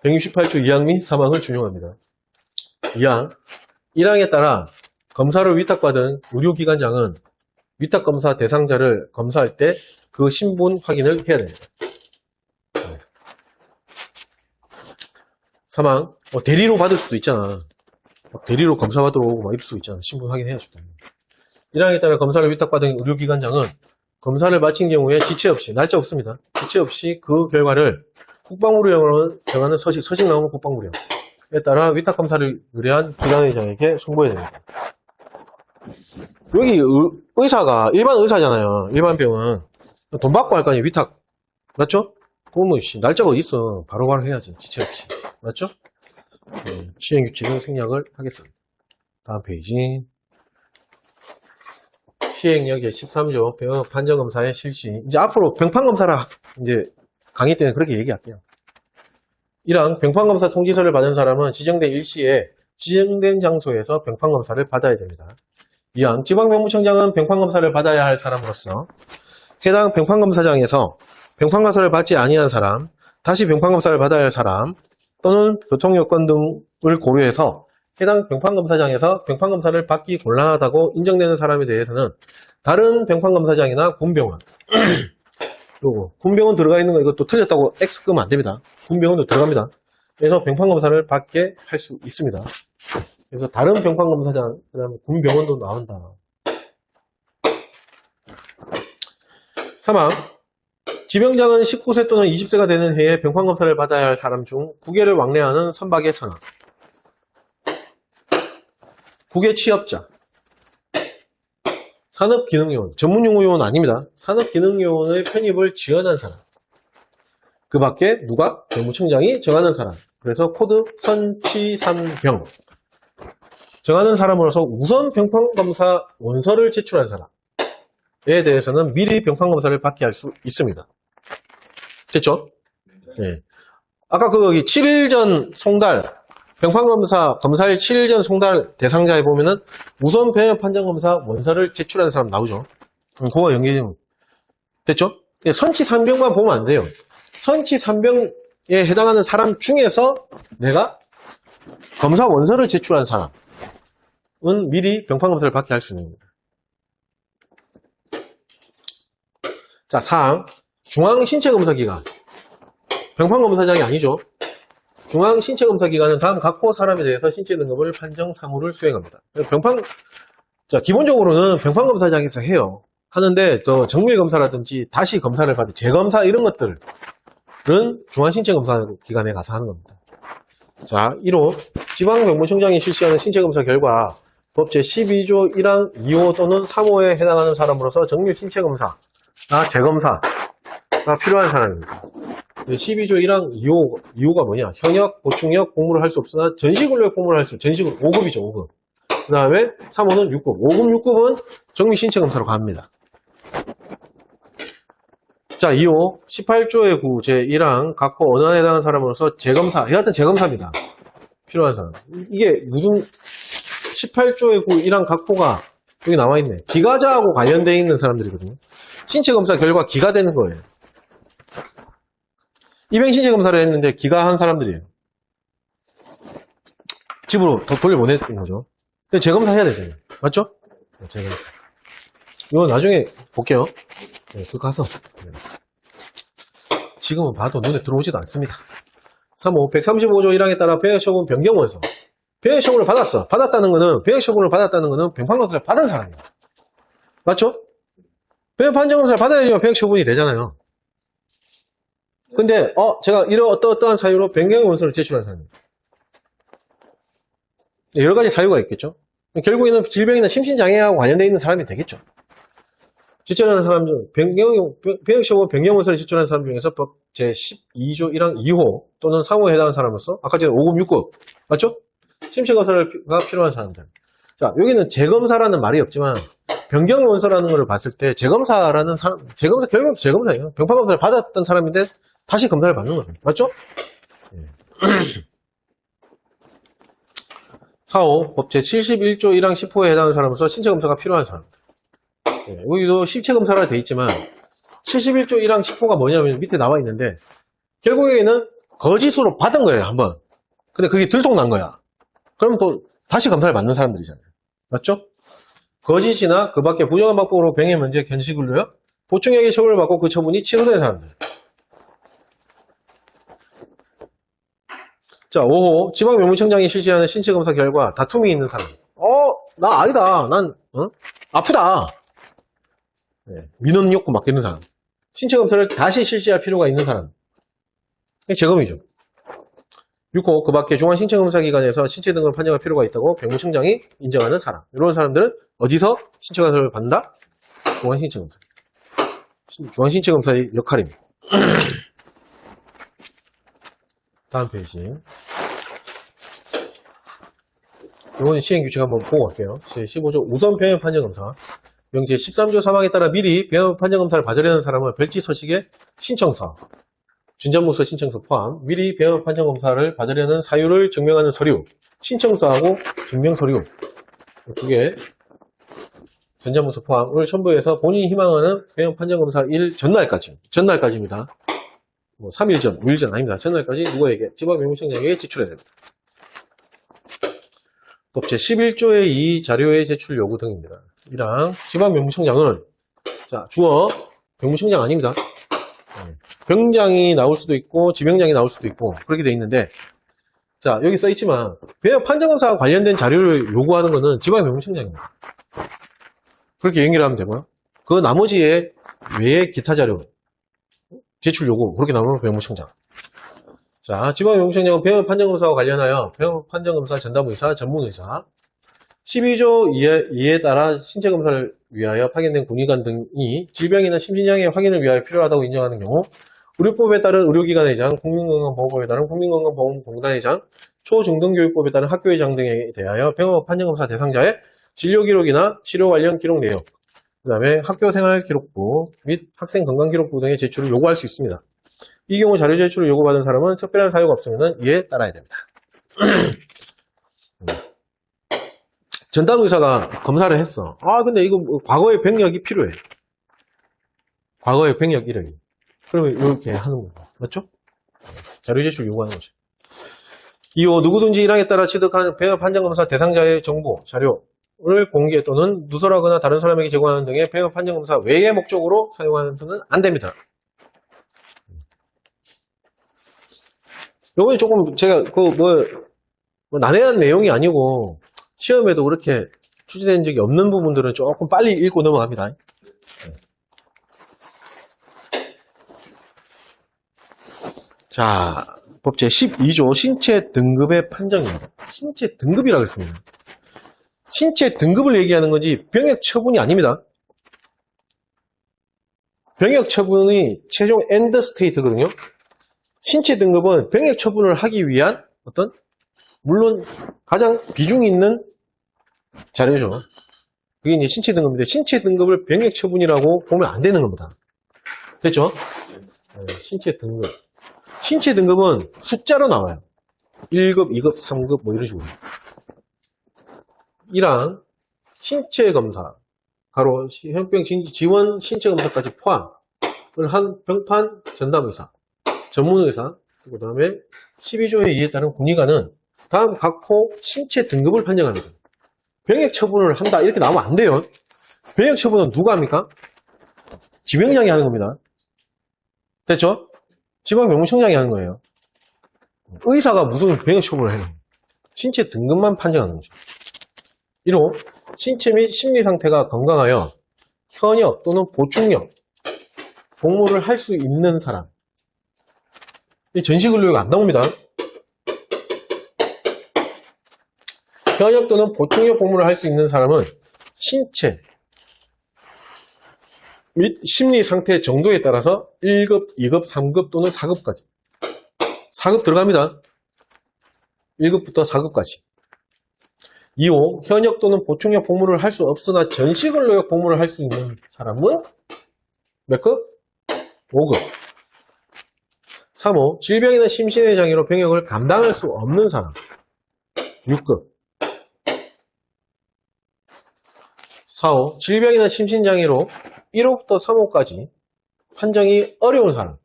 168조 2항 및 3항을 준용합니다. 2항 1항에 따라 검사를 위탁받은 의료기관장은 위탁검사 대상자를 검사할 때 그 신분 확인을 해야 됩니다. 3항 대리로 받을 수도 있잖아. 대리로 검사 받으러 오고 막 이럴 수도 있잖아. 신분 확인해야죠. 1항에 따라 검사를 위탁받은 의료기관장은 검사를 마친 경우에 지체 없이, 날짜 없습니다. 지체 없이 그 결과를 국방부령으로 정하는 서식 나오는 국방부령에 따라 위탁검사를 의뢰한 기관의장에게 송부해야 됩니다. 여기 의사가 일반 의사잖아요. 일반 병은 돈 받고 할 거 아니에요. 위탁. 맞죠? 그러면 날짜가 어디 있어. 바로바로 해야지. 지체 없이. 맞죠? 네, 시행규칙은 생략을 하겠습니다. 다음 페이지. 시행령 제13조 병역 판정검사의 실시. 이제 앞으로 병판검사라 이제 강의 때는 그렇게 얘기할게요. 1항 병판검사 통지서를 받은 사람은 지정된 일시에 지정된 장소에서 병판검사를 받아야 됩니다. 2항 지방병무청장은 병판검사를 받아야 할 사람으로서 해당 병판검사장에서 병판검사를 받지 아니한 사람, 다시 병판검사를 받아야 할 사람 또는 교통요건 등을 고려해서 해당 병판검사장에서 병판검사를 받기 곤란하다고 인정되는 사람에 대해서는 다른 병판검사장이나 군병원 그리고 군병원 들어가 있는 거 이것도 틀렸다고 X 끄면 안 됩니다. 군병원도 들어갑니다. 그래서 병판검사를 받게 할 수 있습니다. 그래서 다른 병판검사장, 그 다음에 군병원도 나온다. 3항 지병장은 19세 또는 20세가 되는 해에 병판검사를 받아야 할 사람 중 국외를 왕래하는 선박의 선원, 국외 취업자, 산업기능요원, 전문용어요원 아닙니다. 산업기능요원의 편입을 지원한 사람, 그 밖에 누가? 병무청장이 정하는 사람. 그래서 코드 선취산병 정하는 사람으로서 우선 병판검사 원서를 제출한 사람에 대해서는 미리 병판검사를 받게 할 수 있습니다. 됐죠? 네. 아까 그 7일 전 송달 병판검사 검사일 7일 전 송달 대상자에 보면은 우선 병역 판정검사 원서를 제출한 사람 나오죠. 그거와 연계되면 됐죠? 선취산병만 보면 안 돼요. 선취산병에 해당하는 사람 중에서 내가 검사 원서를 제출한 사람은 미리 병판검사를 받게 할 수 있는 겁니다. 자, 4항 중앙신체검사기관 병판검사장이 아니죠. 중앙신체검사기관은 다음 각호 사람에 대해서 신체등급을 판정 사무를 수행합니다. 자, 기본적으로는 병판검사장에서 해요. 하는데, 정밀검사라든지 다시 검사를 받은 재검사 이런 것들은 중앙신체검사기관에 가서 하는 겁니다. 자, 1호. 지방병무청장이 실시하는 신체검사 결과 법 제12조 1항 2호 또는 3호에 해당하는 사람으로서 정밀신체검사나 재검사가 필요한 사람입니다. 12조 1항 2호가 뭐냐? 현역, 보충역 공무를 할 수 없으나 전시근로역 공무를 할 수, 전시근 5급이죠, 5급. 그 다음에 3호는 6급. 5급, 6급은 정밀신체검사로 갑니다. 자, 2호. 18조의 9, 제1항, 각호 언어에 해당하는 사람으로서 재검사, 여하튼 재검사입니다. 필요한 사람. 이게 무슨, 18조의 9, 1항 각호가 여기 나와있네. 기가자하고 관련되어 있는 사람들이거든요. 신체검사 결과 기가되는 거예요. 입행신체검사를 했는데 기가한 사람들이에요. 집으로 더 돌려보냈던 거죠. 재검사 해야 되잖아요. 맞죠? 재검사. 이거 나중에 볼게요. 네, 그거 가서. 네. 지금은 봐도 눈에 들어오지도 않습니다. 3호 135조 1항에 따라 병역처분 변경원서. 병역처분을 받았어. 병역처분을 받았다는 거는 병판검사를 받은 사람이에요. 맞죠? 병역판정검사를 받아야지만 병역처분이 되잖아요. 근데 제가 이런 어떠한 사유로 변경원서를 제출한 사람입니다. 여러 가지 사유가 있겠죠. 결국에는 질병이나 심신장애하고 관련되어 있는 사람이 되겠죠. 제출하는 사람 중 병역처분 변경원서를 제출하는 사람 중에서 법 제12조 1항 2호 또는 3호에 해당하는 사람으로서 아까 전에 5급, 6급 맞죠? 심체검사가 필요한 사람들. 자, 여기는 재검사라는 말이 없지만 변경원서라는 걸 봤을 때 재검사라는 사람, 결국 재검사예요. 병판검사를 받았던 사람인데 다시 검사를 받는 거예요. 맞죠? 네. 4호 법 제71조 1항 10호에 해당하는 사람으로서 신체검사가 필요한 사람들. 네, 여기도 신체검사라 돼 있지만 71조 1항 10호가 뭐냐면 밑에 나와 있는데 결국에는 거짓으로 받은 거예요. 한번. 근데 그게 들통난 거야. 그러면 또 다시 검사를 받는 사람들이잖아요. 맞죠? 거짓이나 그 밖에 부정한 방법으로 병의 문제 견식을로요. 보충액의 처벌을 받고 그 처분이 취소된 사람들. 자, 5호 지방명무청장이 실시하는 신체검사 결과 다툼이 있는 사람. 나 아니다. 난 아프다. 네, 민원 욕구 맡기는 사람. 신체검사를 다시 실시할 필요가 있는 사람. 이게 재검이죠. 6호 그 밖에 중앙신체검사기관에서 신체 등급을 판정할 필요가 있다고 병무청장이 인정하는 사람. 이런 사람들은 어디서 신체검사를 받는다? 중앙신체검사. 중앙신체검사의 역할입니다. 다음 페이지. 이건 시행규칙 한번 보고 갈게요. 제15조 우선 병역 판정검사. 명제 13조 3항에 따라 미리 병역 판정검사를 받으려는 사람은 별지 서식의 신청서, 준전문서 신청서 포함, 미리 병역 판정검사를 받으려는 사유를 증명하는 서류, 신청서하고 증명서류, 두 개, 전자문서 포함을 첨부해서 본인이 희망하는 병역 판정검사 일 전날까지입니다. 뭐 3일 전, 5일 전 아닙니다. 전날까지 누구에게? 지방명무청장에게 제출해야 됩니다. 법 제11조의 2 자료의 제출 요구 등입니다. 1항 지방명무청장은 자 주어 병무청장 아닙니다. 병장이 나올 수도 있고 지병장이 나올 수도 있고 그렇게 돼 있는데 자 여기 써 있지만 병역 판정검사와 관련된 자료를 요구하는 것은 지방명무청장입니다. 그렇게 연결 하면 되고요. 그 나머지에 외에 기타 자료 제출 요구 그렇게 나오면 병무청장. 자 지방명무청장은 병역 판정검사와 관련하여 병역 판정검사 전담의사 전문의사 12조 2에 따라 신체검사를 위하여 파견된 군의관 등이 질병이나 심신장애 확인을 위하여 필요하다고 인정하는 경우 의료법에 따른 의료기관의장, 국민건강보호법에 따른 국민건강보험공단의장, 초중등교육법에 따른 학교의장 등에 대하여 병역 판정검사 대상자의 진료기록이나 치료 관련 기록 내용, 그 다음에 학교생활기록부 및 학생건강기록부 등의 제출을 요구할 수 있습니다. 이 경우 자료 제출을 요구받은 사람은 특별한 사유가 없으면 이에 따라야 됩니다. 전담의사가 검사를 했어. 근데 이거 과거의 병력이 필요해. 과거의 병력 이력이. 그러면 이렇게 하는 거고. 맞죠? 자료 제출 요구하는 거죠. 2호 누구든지 1항에 따라 취득한 병역 판정검사 대상자의 정보, 자료를 공개 또는 누설하거나 다른 사람에게 제공하는 등의 병역 판정검사 외의 목적으로 사용하는 것은 안 됩니다. 요번에 조금 제가 뭐 난해한 내용이 아니고 시험에도 그렇게 출제된 적이 없는 부분들은 조금 빨리 읽고 넘어갑니다. 자, 법제 12조 신체 등급의 판정입니다. 신체 등급이라고 했습니다. 신체 등급을 얘기하는 건지 병역 처분이 아닙니다. 병역 처분이 최종 엔드 스테이트거든요. 신체 등급은 병역 처분을 하기 위한 어떤 물론 가장 비중 있는 자료죠. 그게 이제 신체 등급인데 신체 등급을 병역 처분이라고 보면 안 되는 겁니다. 됐죠? 신체 등급. 신체 등급은 숫자로 나와요. 1급, 2급, 3급 뭐 이런 식으로. 1항 신체 검사 가로 현병 지원 신체 검사까지 포함을 한 병판 전담의사, 전문의사, 그 다음에 12조의 이에 따른 군의관은 다음 각호 신체 등급을 판정합니다. 병역 처분을 한다 이렇게 나오면 안 돼요. 병역 처분은 누가 합니까? 지병장이 하는 겁니다. 됐죠? 지방병무청장이 하는 거예요. 의사가 무슨 병역 처분을 해요? 신체 등급만 판정하는 거죠. 1호 신체 및 심리 상태가 건강하여 현역 또는 보충역 복무를 할 수 있는 사람. 전시근로가 안 나옵니다. 현역 또는 보충역 복무를 할 수 있는 사람은 신체 및 심리 상태 정도에 따라서 1급, 2급, 3급 또는 4급까지 4급 들어갑니다. 1급부터 4급까지 2호 현역 또는 보충역 복무를 할 수 없으나 전시근로역 복무를 할 수 있는 사람은 몇 급? 5급 3호 질병이나 심신의 장애로 병역을 감당할 수 없는 사람 6급 4호 질병이나 심신장애로 1호부터 3호까지 판정이 어려운 사람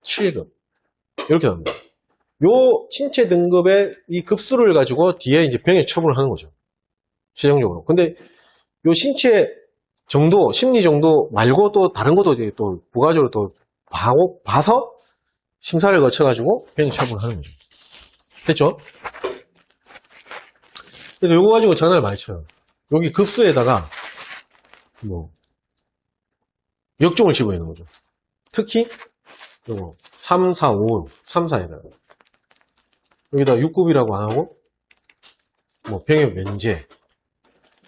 7급 이렇게 나옵니다. 요 신체 등급의 이 급수를 가지고 뒤에 이제 병역 처분을 하는 거죠. 최종적으로. 근데 요 신체 정도, 심리 정도 말고 또 다른 것도 이제 또 부가적으로 또 봐서 심사를 거쳐가지고 병역 처분을 하는 거죠. 됐죠? 그래서 요거 가지고 전화를 많이 쳐요. 여기 급수에다가 뭐 역종을 집어넣는 거죠. 특히 요거 3, 4, 5, 3, 4에다가 여기다 6급이라고 안 하고 뭐 병역 면제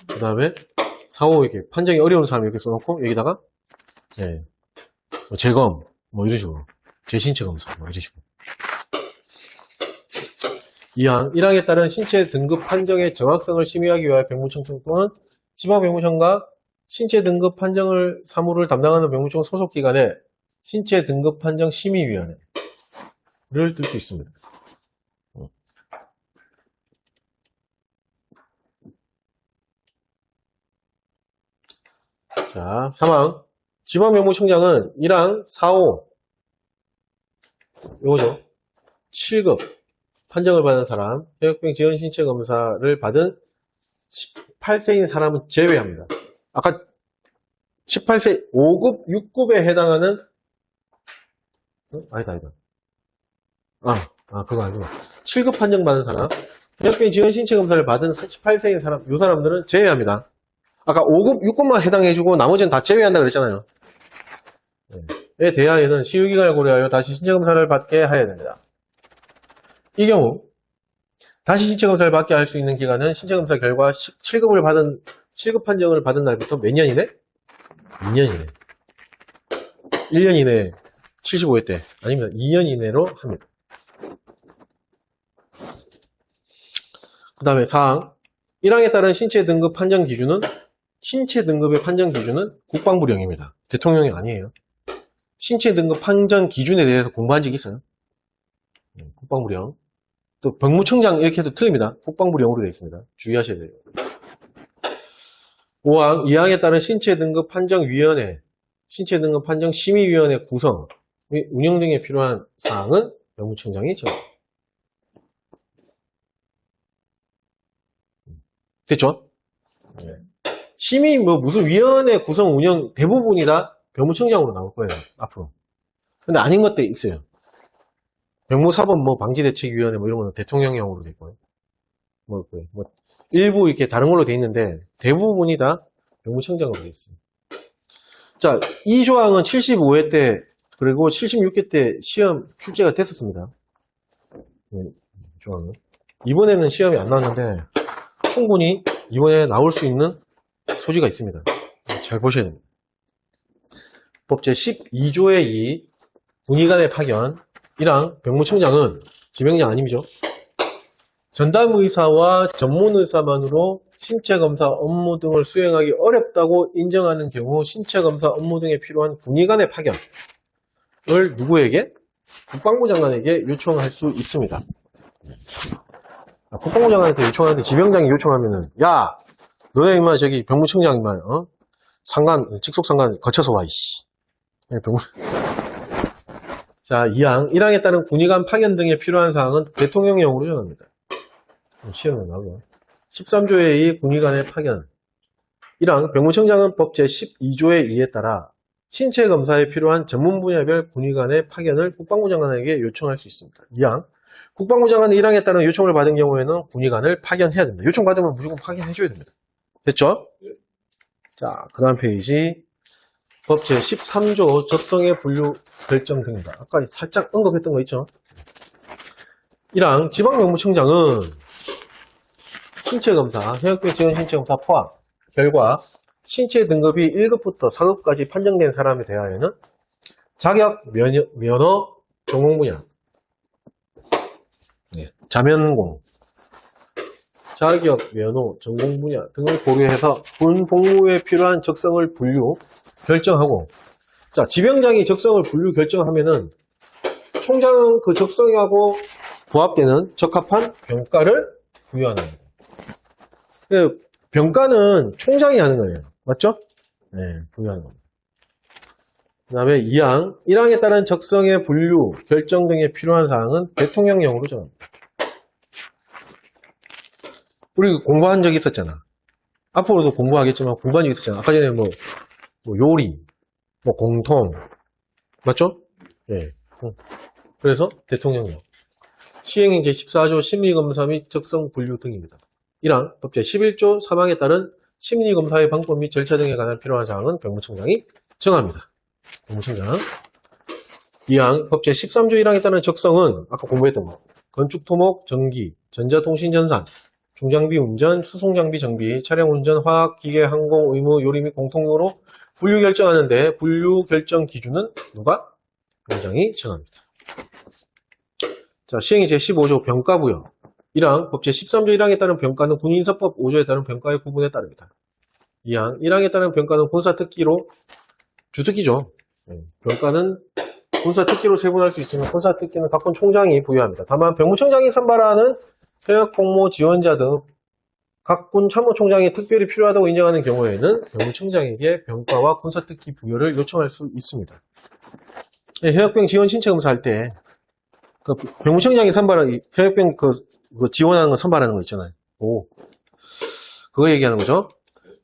그 다음에 4, 5 이렇게 판정이 어려운 사람 이렇게 써놓고 여기다가 뭐 재검 뭐 이런 식으로 재신체 검사 뭐 이런 식으로 2항 1항에 따른 신체 등급 판정의 정확성을 심의하기 위하여 병무청장 또는 지방병무청과 신체 등급 판정을 사무를 담당하는 병무청 소속기관에 신체 등급 판정 심의위원회를 들 수 있습니다. 자, 3항 지방병무청장은 1항 4호 요거죠. 7급 판정을 받은 사람, 폐역병 지원 신체 검사를 받은 18세인 사람은 제외합니다. 아까 18세 5급, 6급에 해당하는 아니다. 그거 아니고 7급 판정 받은 사람, 폐역병 지원 신체 검사를 받은 18세인 사람, 이 사람들은 제외합니다. 아까 5급, 6급만 해당해주고 나머지는 다 제외한다 그랬잖아요. 에 대하여는 시효기간을 고려하여 다시 신체검사를 받게 해야 됩니다. 이 경우 다시 신체검사를 받게 할 수 있는 기간은 신체검사 결과 7급 판정을 받은 날부터 몇 년 이내? 2년 이내. 1년 이내에 75회 때 아니면 2년 이내로 합니다. 그 다음에 4항 1항에 따른 신체 등급 판정 기준은 신체 등급의 판정 기준은 국방부령입니다. 대통령이 아니에요. 신체 등급 판정 기준에 대해서 공부한 적이 있어요. 국방부령. 또 병무청장 이렇게 해도 틀립니다. 국방부령으로 되어 있습니다. 주의하셔야 돼요. 5항 2항에 따른 신체 등급 판정위원회, 신체 등급 판정 심의위원회 구성 및 운영 등에 필요한 사항은 병무청장이 정합니다. 됐죠? 심의 무슨 위원회 구성 운영 대부분이 다 병무청장으로 나올 거예요. 앞으로. 근데 아닌 것도 있어요. 병무사범 방지대책위원회 이런 거는 대통령령으로 돼 있고요. 일부 이렇게 다른 걸로 돼 있는데 대부분이 다 병무청장으로 돼 있어요. 자, 이 조항은 75회 때 그리고 76회 때 시험 출제가 됐었습니다. 조항은. 이번에는 시험이 안 나왔는데 충분히 이번에 나올 수 있는 소지가 있습니다. 잘 보셔야 됩니다. 법제 12조의 2 군의관의 파견 1항 병무청장은 지명장 아님이죠. 전담의사와 전문의사만으로 신체검사 업무 등을 수행하기 어렵다고 인정하는 경우 신체검사 업무 등에 필요한 군의관의 파견을 누구에게? 국방부 장관에게 요청할 수 있습니다. 국방부 장관한테 요청하는데 지명장이 요청하면은 야 너네 임마 저기 병무청장 임마 상관 직속 상관 거쳐서 와 이씨. 자 2항 1항에 따른 군의관 파견 등에 필요한 사항은 대통령령으로 정합니다. 시험에 나오고 13조의 2 군의관의 파견 1항 병무청장은 법제 12조의 2에 따라 신체검사에 필요한 전문 분야별 군의관의 파견을 국방부 장관에게 요청할 수 있습니다. 2항 국방부 장관은 1항에 따른 요청을 받은 경우에는 군의관을 파견해야 됩니다. 요청받으면 무조건 파견해줘야 됩니다. 됐죠? 자, 그 다음 페이지 법제 13조 적성의 분류 결정 등입니다. 아까 살짝 언급했던 거 있죠? 1항 지방병무청장은 신체검사, 현역병 지원 신체검사 포함 결과 신체 등급이 1급부터 4급까지 판정된 사람에 대하여는 자격, 면허, 전공 분야, 자면공, 자격, 면허, 전공 분야 등을 고려해서 군 복무에 필요한 적성을 분류, 결정하고 자, 지병장이 적성을 분류 결정하면은 총장은 그 적성하고 부합되는 적합한 병가를 부여하는 겁니다. 병가는 총장이 하는 거예요. 맞죠? 네, 부여하는 겁니다. 그 다음에 2항, 1항에 따른 적성의 분류, 결정 등에 필요한 사항은 대통령령으로 정합니다. 우리 공부한 적이 있었잖아. 앞으로도 공부하겠지만 공부한 적이 있었잖아. 아까 전에 요리, 공통. 맞죠? 예. 네. 그래서 대통령령. 시행령 제14조 심리검사 및 적성 분류 등입니다. 1항, 법제 11조 3항에 따른 심리검사의 방법 및 절차 등에 관한 필요한 사항은 병무청장이 정합니다. 병무청장. 2항, 법제 13조 1항에 따른 적성은 아까 공부했던 거. 건축, 토목, 전기, 전자통신, 전산, 중장비 운전, 수송장비 정비, 차량 운전, 화학, 기계, 항공, 의무, 요리 및 공통으로 분류 결정하는데 분류 결정 기준은 누가? 병장이 정합니다. 자, 시행이 제15조 병가부여. 1항, 법제 13조 1항에 따른 병가는 군인사법 5조에 따른 병가의 구분에 따릅니다. 2항, 1항에 따른 병가는 군사특기로, 주특기죠. 병가는 군사특기로 세분할 수 있으며 군사특기는 각군 총장이 부여합니다. 다만 병무청장이 선발하는 현역복무 지원자 등 각군 참모총장이 특별히 필요하다고 인정하는 경우에는 병무청장에게 병가와 군사특기 부여를 요청할 수 있습니다. 현역병 지원 신체검사 할 때 병무청장이 선발한 현역병 지원하는 거 선발하는 거 있잖아요. 그거 얘기하는 거죠.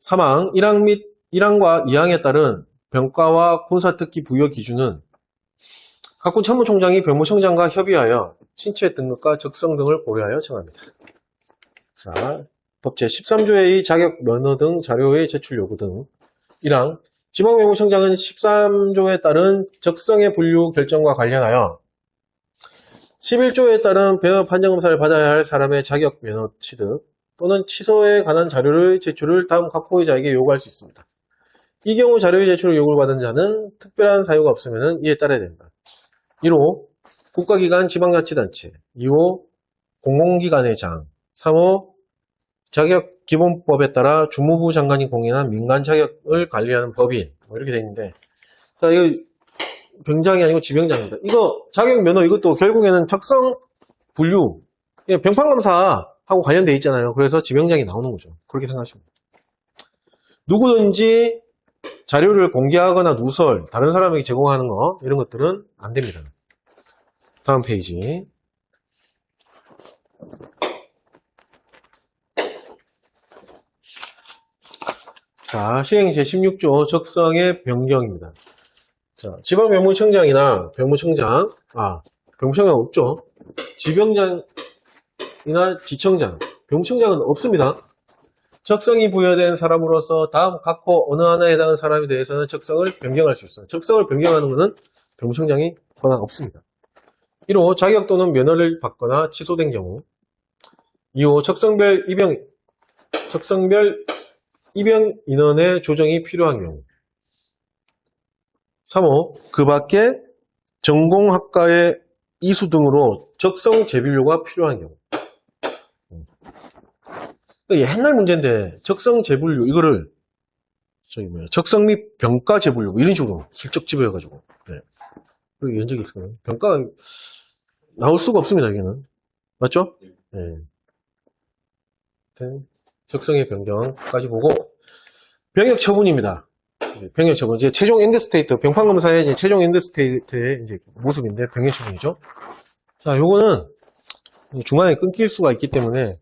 3항 1항 및 1항과 2항에 따른 병가와 군사특기 부여 기준은 각군 참모총장이 병무청장과 협의하여 신체 등급과 적성 등을 고려하여 정합니다. 자, 법제 13조의 자격, 면허 등 자료의 제출 요구 등 1항 지방병무청장은 13조에 따른 적성의 분류 결정과 관련하여 11조에 따른 병역 판정검사를 받아야 할 사람의 자격, 면허 취득 또는 취소에 관한 자료를 제출을 다음 각 호의자에게 요구할 수 있습니다. 이 경우 자료의 제출을 요구를 받은 자는 특별한 사유가 없으면 이에 따라야 됩니다. 1호 국가기관 지방자치단체 2호 공공기관의 장 3호 자격기본법에 따라 주무부 장관이 공인한 민간 자격을 관리하는 법인 이렇게 되어 있는데 자 이거 병장이 아니고 지병장입니다. 이거 자격 면허 이것도 결국에는 적성 분류 병판검사하고 관련되어 있잖아요. 그래서 지병장이 나오는 거죠. 그렇게 생각하시면 누구든지 자료를 공개하거나 누설 다른 사람에게 제공하는 거 이런 것들은 안 됩니다. 다음 페이지 자, 시행 제16조 적성의 변경입니다. 자, 지방병무청장이나 병무청장, 병무청장 없죠. 지병장이나 지청장, 병무청장은 없습니다. 적성이 부여된 사람으로서 다음 각호 어느 하나에 해당하는 사람에 대해서는 적성을 변경할 수 있어요. 적성을 변경하는 것은 병무청장이 권한 없습니다. 1호 자격 또는 면허를 받거나 취소된 경우. 2호 적성별 입영 인원의 조정이 필요한 경우. 3호 그 밖에 전공학과의 이수 등으로 적성 재분류가 필요한 경우. 옛날 문제인데 적성 재분류 이거를 적성 및 병가 재분류 이런 식으로 슬쩍 집어여가지고 이런 적이 있어요. 병가가 나올 수가 없습니다. 여기는 맞죠? 네. 적성의 변경까지 보고 병역 처분입니다. 병역 처분 이제 최종 엔드 스테이트 병판 검사의 이제 최종 엔드 스테이트의 이제 모습인데 병역 처분이죠. 자, 요거는 중간에 끊길 수가 있기 때문에